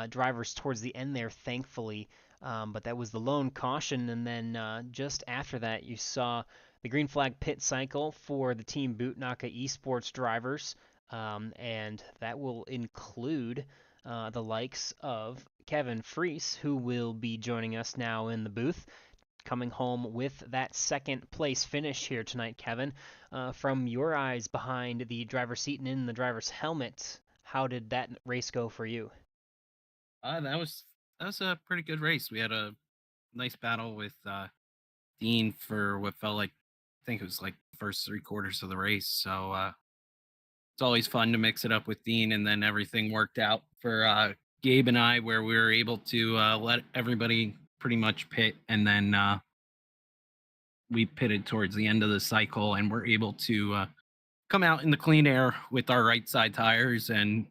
[SPEAKER 1] drivers towards the end there, thankfully. But that was the lone caution, and then just after that, you saw the green flag pit cycle for the Team Bootnaka Esports drivers, and that will include the likes of Kevin Freese, who will be joining us now in the booth, coming home with that second place finish here tonight, Kevin. From your eyes behind the driver's seat and in the driver's helmet, how did that race go for you?
[SPEAKER 4] That was a pretty good race. We had a nice battle with Dean for what felt like, I think it was like the first 3 quarters of the race. So it's always fun to mix it up with Dean, and then everything worked out for Gabe and I, where we were able to let everybody pretty much pit, and then we pitted towards the end of the cycle, and we're able to come out in the clean air with our right side tires and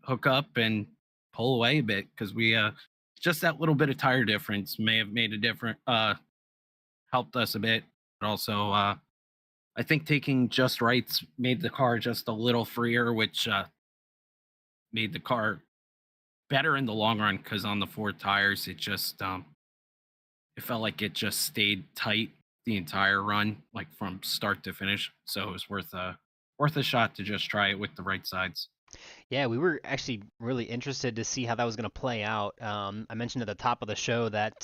[SPEAKER 4] hook up and pull away a bit, because we just that little bit of tire difference may have made a different helped us a bit, but also I think taking just rights made the car just a little freer, which made the car better in the long run, because on the 4 tires it just it felt like it just stayed tight the entire run, like from start to finish. So it was worth a shot to just try it with the right sides.
[SPEAKER 1] Yeah, we were actually really interested to see how that was going to play out. I mentioned at the top of the show that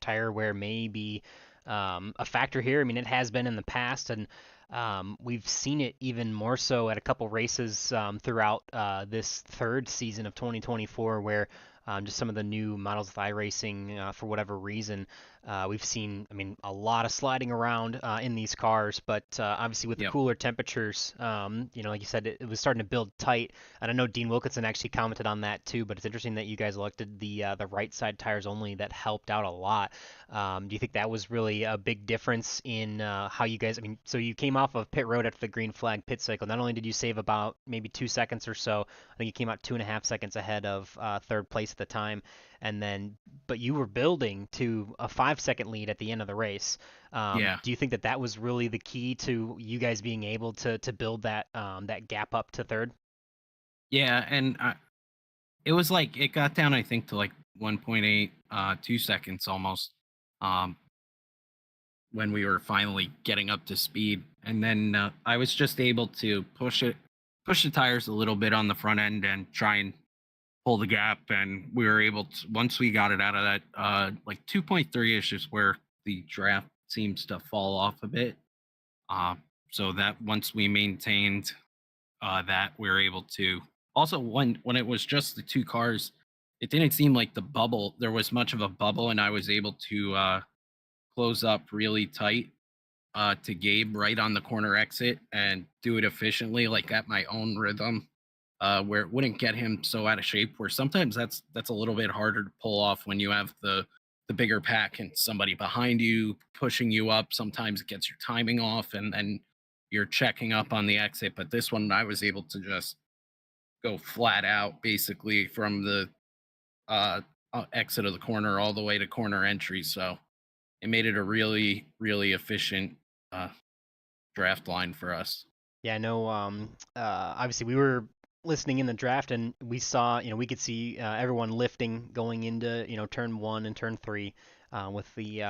[SPEAKER 1] tire wear may be a factor here. I mean, it has been in the past, and we've seen it even more so at a couple races throughout this third season of 2024, where just some of the new models of iRacing, for whatever reason, we've seen, I mean, a lot of sliding around in these cars, but obviously with the
[SPEAKER 4] Yep.
[SPEAKER 1] cooler temperatures, like you said, it was starting to build tight. And I know Dean Wilkinson actually commented on that too, but it's interesting that you guys elected the right side tires only. That helped out a lot. Do you think that was really a big difference in how you guys, I mean, so you came off of pit road after the green flag pit cycle. Not only did you save about maybe 2 seconds or so, I think you came out 2.5 seconds ahead of third place at the time, and then but you were building to a 5 second lead at the end of the race.
[SPEAKER 4] Yeah.
[SPEAKER 1] Do you think that that was really the key to you guys being able to build that that gap up to third?
[SPEAKER 4] Yeah, and it was like it got down, I think, to like 1.8, 2 seconds almost. Um, when we were finally getting up to speed. And then I was just able to push the tires a little bit on the front end and try and pull the gap. And we were able to, once we got it out of that, like 2.3-ish is where the draft seems to fall off a bit. So that once we maintained that, we were able to also, when it was just the two cars, it didn't seem like there was much of a bubble, and I was able to close up really tight to Gabe right on the corner exit and do it efficiently, like at my own rhythm, where it wouldn't get him so out of shape. Where sometimes that's a little bit harder to pull off when you have the bigger pack and somebody behind you pushing you up. Sometimes it gets your timing off, and then you're checking up on the exit. But this one, I was able to just go flat out, basically from the exit of the corner all the way to corner entry. So it made it a really, really efficient draft line for us.
[SPEAKER 1] Yeah, no. Obviously, we were listening in the draft, and we saw, we could see everyone lifting going into, turn 1 and turn 3, with the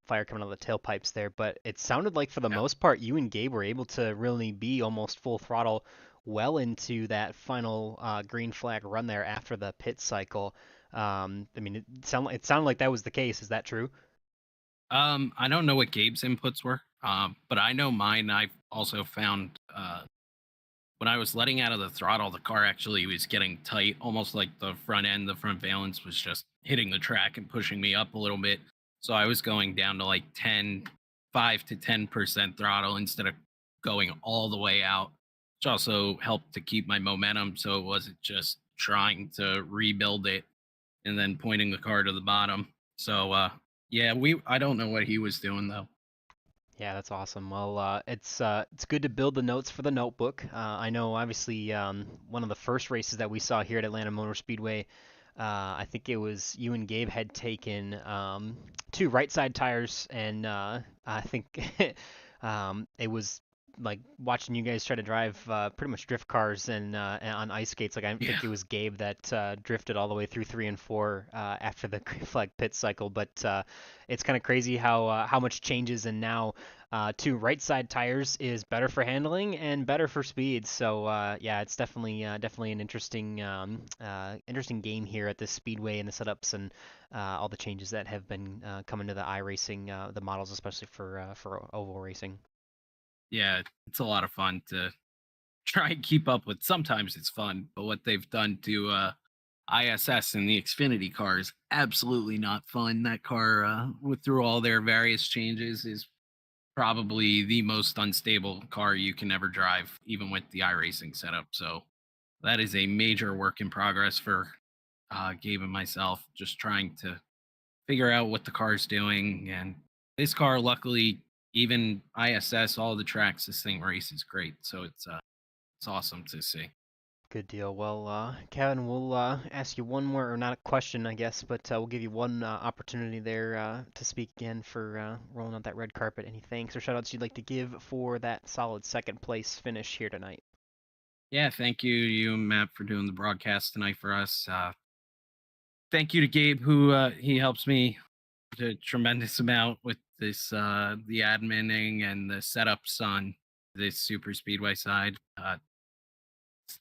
[SPEAKER 1] fire coming out of the tailpipes there. But it sounded like for the most part, you and Gabe were able to really be almost full throttle well into that final green flag run there after the pit cycle. I mean, it sounded like that was the case. Is that true?
[SPEAKER 4] I don't know what Gabe's inputs were, but I know mine. I've also found when I was letting out of the throttle, the car actually was getting tight, almost like the front valence was just hitting the track and pushing me up a little bit. So I was going down to like 5 to 10% throttle instead of going all the way out, which also helped to keep my momentum. So it wasn't just trying to rebuild it and then pointing the car to the bottom. So, yeah, I don't know what he was doing though.
[SPEAKER 1] Yeah, that's awesome. Well, it's good to build the notes for the notebook. I know, obviously, one of the first races that we saw here at Atlanta Motor Speedway, I think it was you and Gabe had taken 2 right side tires, and I think it was like watching you guys try to drive pretty much drift cars and on ice skates. Like I think it was Gabe that drifted all the way through 3 and 4 after the green flag pit cycle. But it's kind of crazy how much changes, and now 2 right side tires is better for handling and better for speed. So yeah, it's definitely an interesting game here at this speedway and the setups and all the changes that have been coming to the iRacing, the models, especially for oval racing.
[SPEAKER 4] Yeah, it's a lot of fun to try and keep up with. Sometimes it's fun, but what they've done to ISS and the Xfinity car is absolutely not fun. That car, through all their various changes, is probably the most unstable car you can ever drive, even with the iRacing setup. So that is a major work in progress for Gabe and myself, just trying to figure out what the car's doing. And this car, luckily, even ISS, all the tracks this thing races great. So it's awesome to see.
[SPEAKER 1] Good deal. Well, Kevin, we'll ask you one more, or not a question, I guess, but we'll give you one opportunity there to speak again for rolling out that red carpet. Any thanks or shout-outs you'd like to give for that solid second place finish here tonight?
[SPEAKER 4] Yeah, thank you and Matt, for doing the broadcast tonight for us. Thank you to Gabe, who he helps me a tremendous amount with this, the adminning and the setups on this super speedway side. It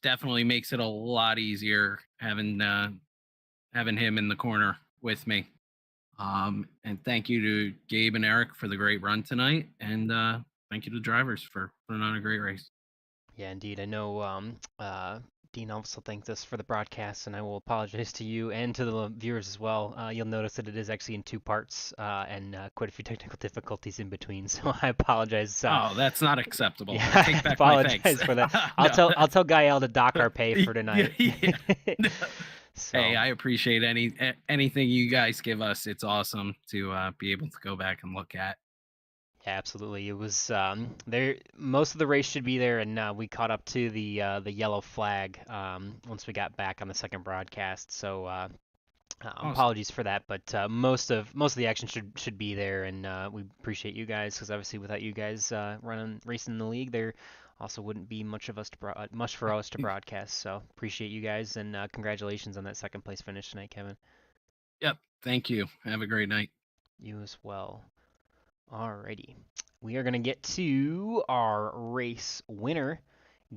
[SPEAKER 4] definitely makes it a lot easier having him in the corner with me. And thank you to Gabe and Eric for the great run tonight, and thank you to the drivers for putting on a great race.
[SPEAKER 1] Yeah, indeed. I know Dean also thanked us for the broadcast, and I will apologize to you and to the viewers as well. You'll notice that it is actually in 2 parts and quite a few technical difficulties in between, so I apologize.
[SPEAKER 4] Oh, that's not acceptable.
[SPEAKER 1] Yeah,
[SPEAKER 4] I take back my thanks.
[SPEAKER 1] apologize for that. I'll tell Gael to dock our pay for tonight.
[SPEAKER 4] Yeah.
[SPEAKER 1] So,
[SPEAKER 4] Hey, I appreciate anything you guys give us. It's awesome to be able to go back and look at.
[SPEAKER 1] yeah, absolutely. It was there. Most of the race should be there, and we caught up to the yellow flag once we got back on the second broadcast. So
[SPEAKER 4] Awesome.
[SPEAKER 1] apologies for that, but most of the action should be there, and we appreciate you guys, because obviously without you guys racing in the league, there also wouldn't be much for us to broadcast. So appreciate you guys, and congratulations on that second place finish tonight, Kevin.
[SPEAKER 4] Yep. Thank you. Have a great night.
[SPEAKER 1] You as well. Alrighty. We are going to get to our race winner,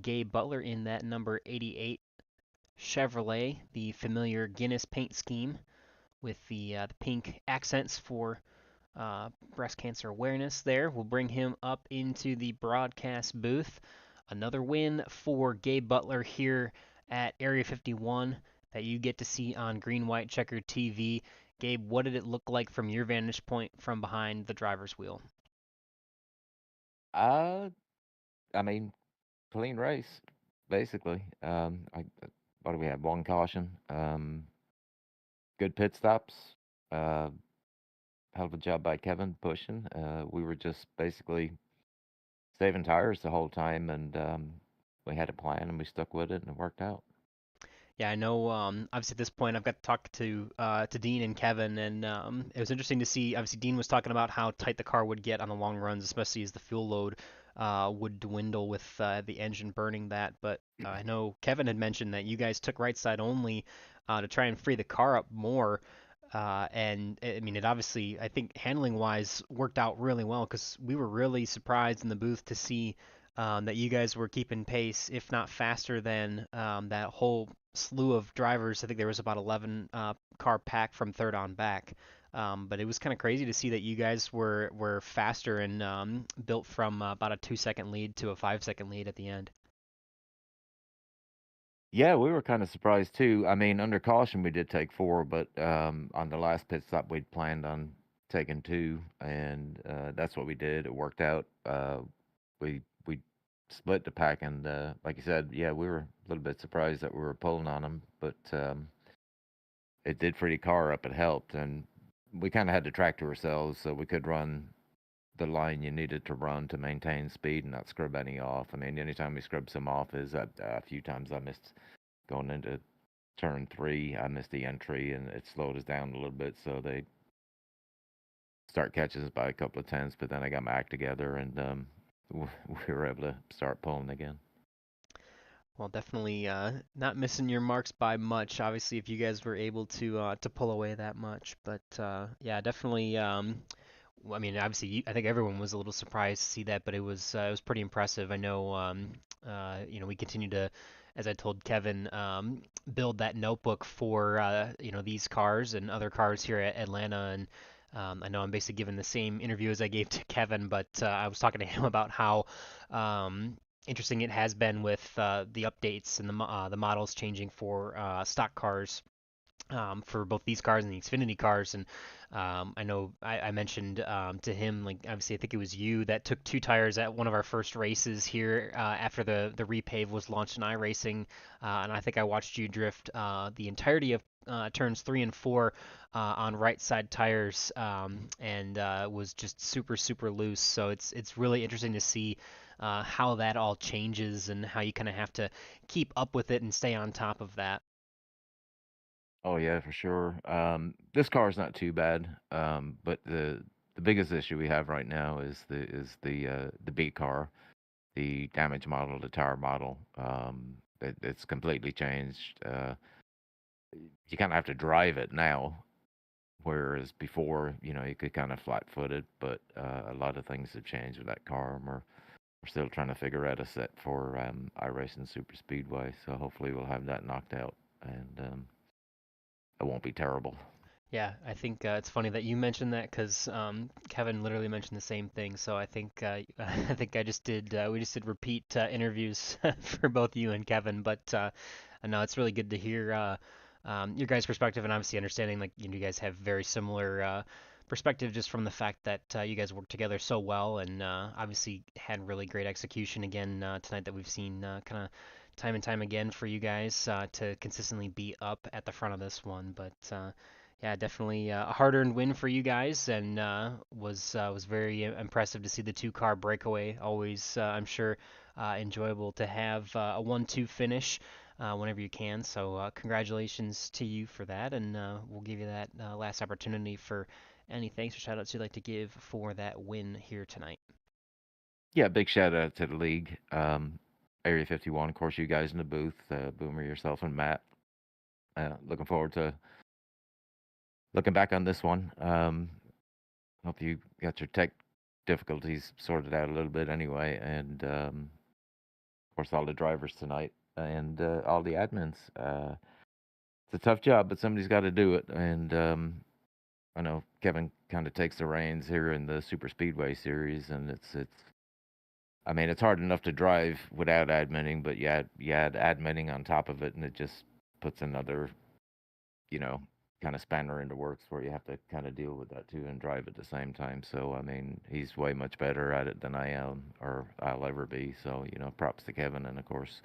[SPEAKER 1] Gabe Butler, in that number 88 Chevrolet, the familiar Guinness paint scheme with the pink accents for breast cancer awareness there. We'll bring him up into the broadcast booth. Another win for Gabe Butler here at Area 51 that you get to see on green, white, checkered TV. Gabe, what did it look like from your vantage point from behind the driver's wheel?
[SPEAKER 5] I mean, clean race, basically. What do we have? One caution. Good pit stops. Uh, Hell of a job by Kevin pushing. We were just basically saving tires the whole time, and we had a plan and we stuck with it, and it worked out.
[SPEAKER 1] Yeah, I know. Obviously, at this point, I've got to talk to Dean and Kevin, and it was interesting to see. Obviously, Dean was talking about how tight the car would get on the long runs, especially as the fuel load would dwindle with the engine burning that. But I know Kevin had mentioned that you guys took right side only to try and free the car up more. And I mean, it obviously, I think handling wise worked out really well because we were really surprised in the booth to see that you guys were keeping pace, if not faster than that whole slew of drivers. I think there was about 11 car pack from third on back. But it was kind of crazy to see that you guys were faster and built from about a 2 second lead to a 5 second lead at the end.
[SPEAKER 5] Yeah, we were kind of surprised too. I mean, under caution we did take four, but on the last pit stop we'd planned on taking two, and that's what we did. It worked out. We split the pack, and like you said, yeah, we were a little bit surprised that we were pulling on them, but it did free the car up. It helped, and we kind of had to track to ourselves so we could run the line you needed to run to maintain speed and not scrub any off. I mean, anytime we scrub some off is a few times I missed going into turn 3. I missed the entry and it slowed us down a little bit. So they start catching us by a couple of tenths, but then I got my act together and we were able to start pulling again.
[SPEAKER 1] Well, definitely not missing your marks by much. Obviously, if you guys were able to pull away that much, but yeah, definitely. I mean, obviously, I think everyone was a little surprised to see that, but it was pretty impressive. I know, we continue to, as I told Kevin, build that notebook for these cars and other cars here at Atlanta, and I know I'm basically giving the same interview as I gave to Kevin, but I was talking to him about how interesting it has been with the updates and the models changing for stock cars for both these cars and the Xfinity cars. And I know I mentioned to him, like, obviously, I think it was you that took two tires at one of our first races here after the repave was launched in iRacing. And I think I watched you drift the entirety of turns 3 and 4 on right side tires and was just super, super loose. So it's really interesting to see how that all changes and how you kind of have to keep up with it and stay on top of that.
[SPEAKER 5] Oh yeah, for sure. This car is not too bad, but the biggest issue we have right now is the B car, the damage model, the tire model. It's completely changed. You kind of have to drive it now, whereas before, you could kind of flat-foot it. But a lot of things have changed with that car, and we're still trying to figure out a set for iRacing Super Speedway. So hopefully we'll have that knocked out, and it won't be terrible.
[SPEAKER 1] Yeah, I think it's funny that you mentioned that because Kevin literally mentioned the same thing. So I think I think I just did we just did repeat interviews for both you and Kevin. But I know it's really good to hear your guys' perspective and obviously understanding like you guys have very similar perspective just from the fact that you guys work together so well and obviously had really great execution again tonight that we've seen kind of time and time again for you guys to consistently be up at the front of this one. But yeah, definitely a hard-earned win for you guys, and was very impressive to see the two-car breakaway. Always, I'm sure, enjoyable to have a 1-2 finish whenever you can. So congratulations to you for that, and we'll give you that last opportunity for any thanks or shout-outs you'd like to give for that win here tonight.
[SPEAKER 5] Yeah, big shout out to the league, Area 51. Of course, you guys in the booth, Boomer, yourself, and Matt. Looking forward to looking back on this one. Hope you got your difficulties sorted out a little bit anyway, and of course all the drivers tonight and all the admins. It's a tough job, but somebody's got to do it, and I know Kevin kind of takes the reins here in the Super Speedway series, and it's. I mean, it's hard enough to drive without adminning, but you add adminning on top of it, and it just puts another, you know, kind of spanner into works where you have to kind of deal with that too and drive at the same time. So I mean, he's way much better at it than I am or I'll ever be. So props to Kevin, and of course,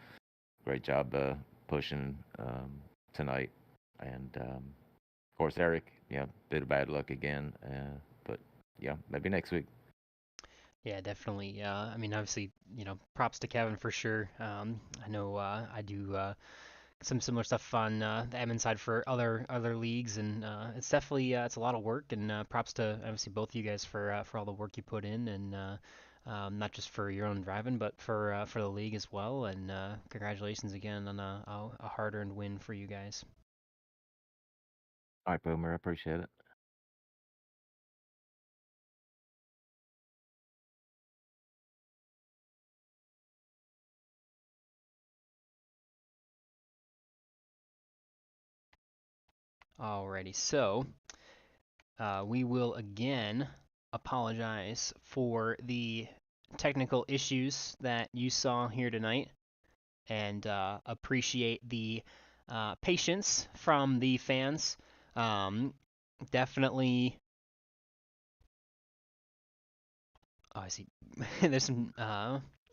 [SPEAKER 5] great job pushing tonight, and of course Eric. Yeah, bit of bad luck again, but yeah, maybe next week.
[SPEAKER 1] Yeah, definitely. I mean, obviously, props to Kevin for sure. I know I do some similar stuff on the admin side for other leagues, and it's definitely it's a lot of work. And props to obviously both of you guys for all the work you put in, and not just for your own driving, but for the league as well. And congratulations again on a hard-earned win for you guys.
[SPEAKER 5] All right, Boomer, I appreciate it.
[SPEAKER 1] Alrighty, so we will again apologize for the technical issues that you saw here tonight, and appreciate the patience from the fans. Definitely. Oh, I see. There's some.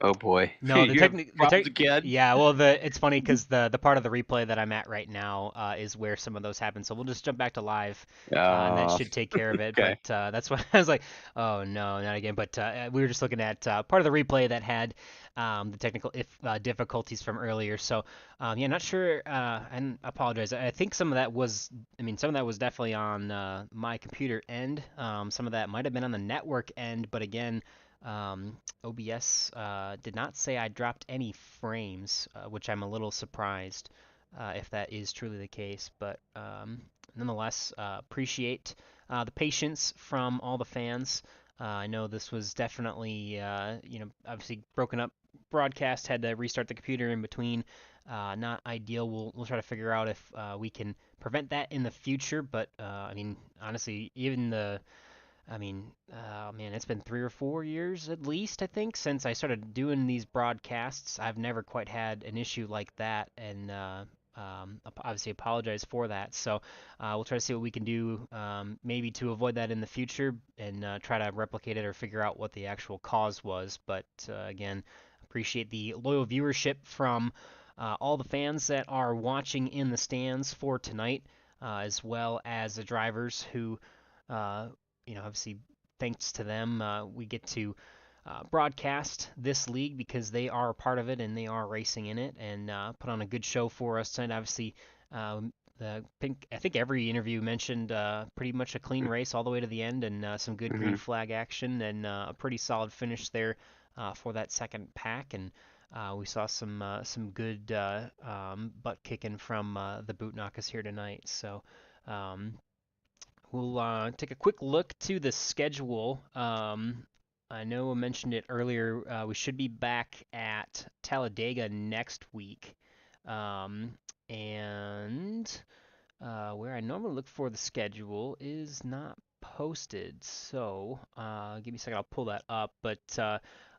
[SPEAKER 2] Oh boy.
[SPEAKER 1] No, the
[SPEAKER 2] You have
[SPEAKER 1] technical.
[SPEAKER 2] problems again?
[SPEAKER 1] Yeah, well, it's funny because the part of the replay that I'm at right now is where some of those happen. So we'll just jump back to live, and that should take care of it.
[SPEAKER 2] Okay.
[SPEAKER 1] But that's what I was like, oh no, not again. But we were just looking at part of the replay that had the technical difficulties from earlier. So yeah, not sure, and I apologize. I think some of that was, some of that was definitely on my computer end. Some of that might have been on the network end, but again. OBS did not say I dropped any frames, which I'm a little surprised if that is truly the case. But nonetheless, appreciate the patience from all the fans. I know this was definitely, obviously broken up broadcast, had to restart the computer in between. Not ideal. We'll try to figure out if we can prevent that in the future. But honestly, even man, it's been 3 or 4 years at least, I think, since I started doing these broadcasts. I've never quite had an issue like that, and obviously apologize for that. So we'll try to see what we can do, maybe to avoid that in the future, and try to replicate it or figure out what the actual cause was. But again, appreciate the loyal viewership from all the fans that are watching in the stands for tonight, as well as the drivers who. Obviously, thanks to them, we get to broadcast this league because they are a part of it and they are racing in it, and put on a good show for us tonight. Obviously, I think every interview mentioned pretty much a clean race all the way to the end, and some good green flag action, and a pretty solid finish there for that second pack. And we saw some good butt kicking from the boot knockers here tonight. So. We'll take a quick look to the schedule. I know I mentioned it earlier. We should be back at Talladega next week. And where I normally look for the schedule is not posted. So give me a second. I'll pull that up. But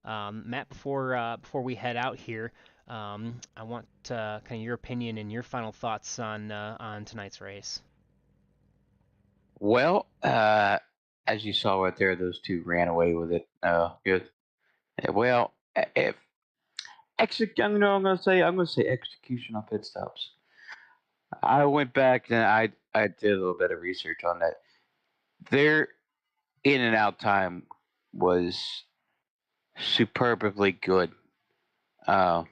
[SPEAKER 1] Matt, before we head out here, I want kind of your opinion and your final thoughts on tonight's race.
[SPEAKER 2] Well, as you saw right there, those two ran away with it. Good. Well, if I'm going to say execution on pit stops. I went back and I did a little bit of research on that. Their in and out time was superbly good. Like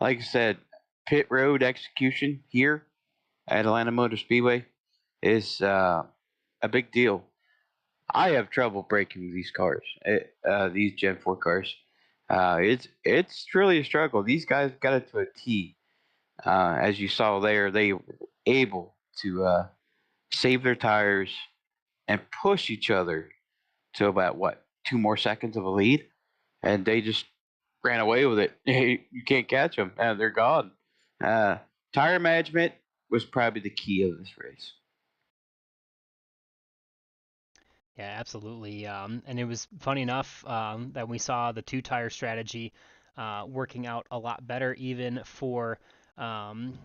[SPEAKER 2] I said, pit road execution here at Atlanta Motor Speedway is a big deal. I have trouble breaking these cars, these Gen 4 cars. It's truly a struggle. These guys got it to a T. As you saw there, they were able to save their tires and push each other to about 2 more seconds of a lead, and they just ran away with it. You can't catch them. They're gone. Tire management was probably the key of this race.
[SPEAKER 1] Yeah, absolutely. And it was funny enough that we saw the two-tire strategy working out a lot better, even for um,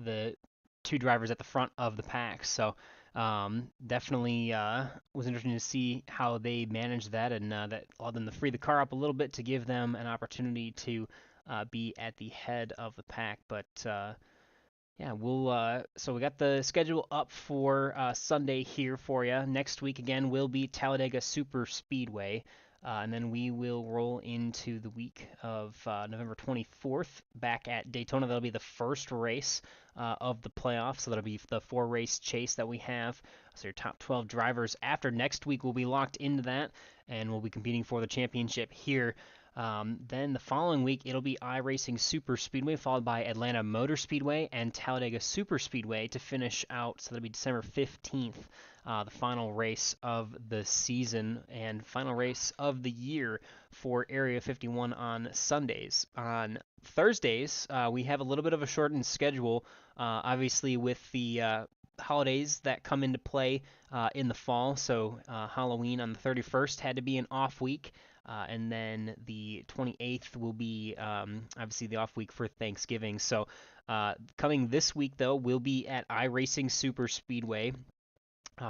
[SPEAKER 1] the two drivers at the front of the pack. So definitely was interesting to see how they managed that, and that allowed them to free the car up a little bit to give them an opportunity to be at the head of the pack. But yeah, so we got the schedule up for Sunday here for you. Next week again will be Talladega Super Speedway, and then we will roll into the week of November 24th back at Daytona. That'll be the first race of the playoffs. So that'll be the 4-race chase that we have. So your top 12 drivers after next week will be locked into that, and we'll be competing for the championship here. Then the following week, it'll be iRacing Super Speedway, followed by Atlanta Motor Speedway and Talladega Super Speedway to finish out. So that'll be December 15th, the final race of the season and final race of the year for Area 51 on Sundays. On Thursdays, we have a little bit of a shortened schedule, obviously with the holidays that come into play in the fall. So Halloween on the 31st had to be an off week. And then the 28th will be obviously the off week for Thanksgiving. So coming this week, though, we'll be at iRacing Super Speedway.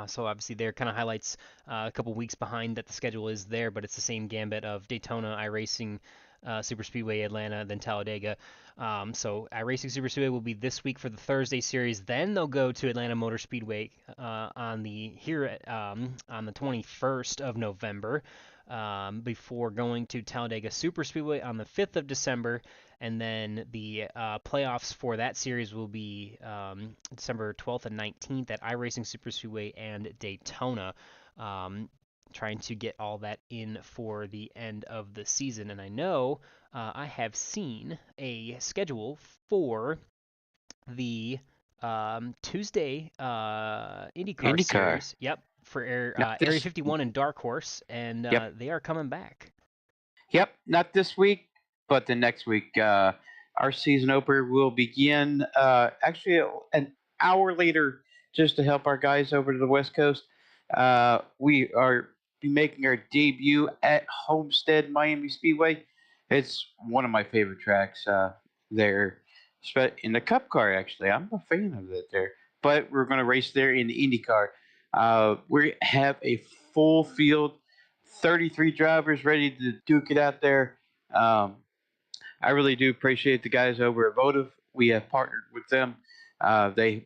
[SPEAKER 1] So obviously there kind of highlights a couple weeks behind that the schedule is there, but it's the same gambit of Daytona, iRacing, Super Speedway, Atlanta, then Talladega. So iRacing Super Speedway will be this week for the Thursday series. Then they'll go to Atlanta Motor Speedway on the 21st of November. Before going to Talladega Super Speedway on the 5th of December, and then the playoffs for that series will be December 12th and 19th at iRacing Super Speedway and Daytona. Trying to get all that in for the end of the season. And I know I have seen a schedule for the Tuesday IndyCar series. Yep, for Area 51 and Dark Horse, and they are coming back.
[SPEAKER 2] Yep, not this week, but the next week. Our season opener will begin actually an hour later, just to help our guys over to the West Coast. We are be making our debut at Homestead Miami Speedway. It's one of my favorite tracks there, in the Cup car. Actually, I'm a fan of it there. But we're going to race there in the IndyCar. We have a full field, 33 drivers ready to duke it out there. I really do appreciate the guys over at Votive. We have partnered with them.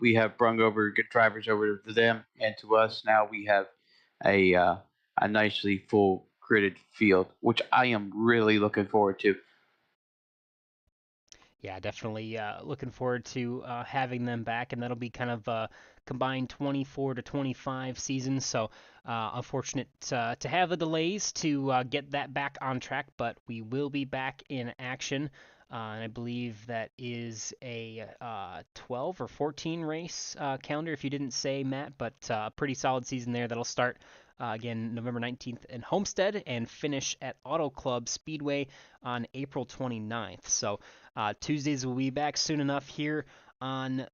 [SPEAKER 2] We have brung over good drivers over to them and to us. Now we have a nicely full gridded field, which I am really looking forward to.
[SPEAKER 1] Yeah, definitely looking forward to having them back, and that'll be kind of a combined 24 to 25 seasons. So unfortunate to have the delays to get that back on track, but we will be back in action. And I believe that is a 12 or 14 race calendar, if you didn't say, Matt, but a pretty solid season there that'll start again November 19th in Homestead and finish at Auto Club Speedway on April 29th. So Tuesdays will be back soon enough here on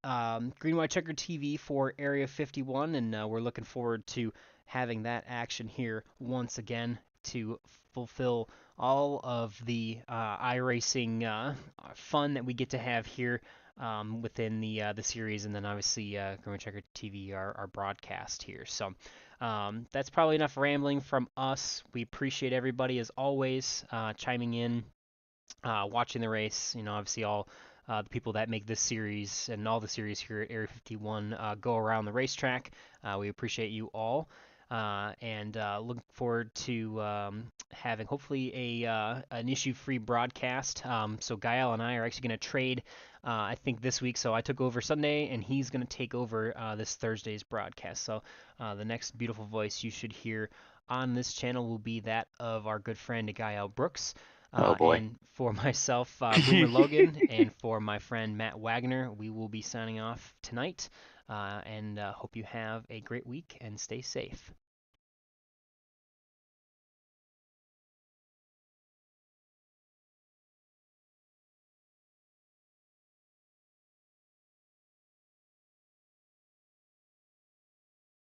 [SPEAKER 1] Green White Checker TV for Area 51, and we're looking forward to having that action here once again to fulfill all of the iRacing fun that we get to have here within the series, and then obviously Green White Checker TV, our broadcast here. So that's probably enough rambling from us. We appreciate everybody as always chiming in, watching the race. You know, obviously all the people that make this series and all the series here at Area 51 go around the racetrack. We appreciate you all, and look forward to having hopefully an issue-free broadcast. So Gael and I are actually going to trade, I think, this week. So I took over Sunday, and he's going to take over this Thursday's broadcast. So the next beautiful voice you should hear on this channel will be that of our good friend Gael Brooks.
[SPEAKER 2] Oh boy.
[SPEAKER 1] And for myself, Boomer Logan, and for my friend Matt Wagner, we will be signing off tonight. And hope you have a great week and stay safe.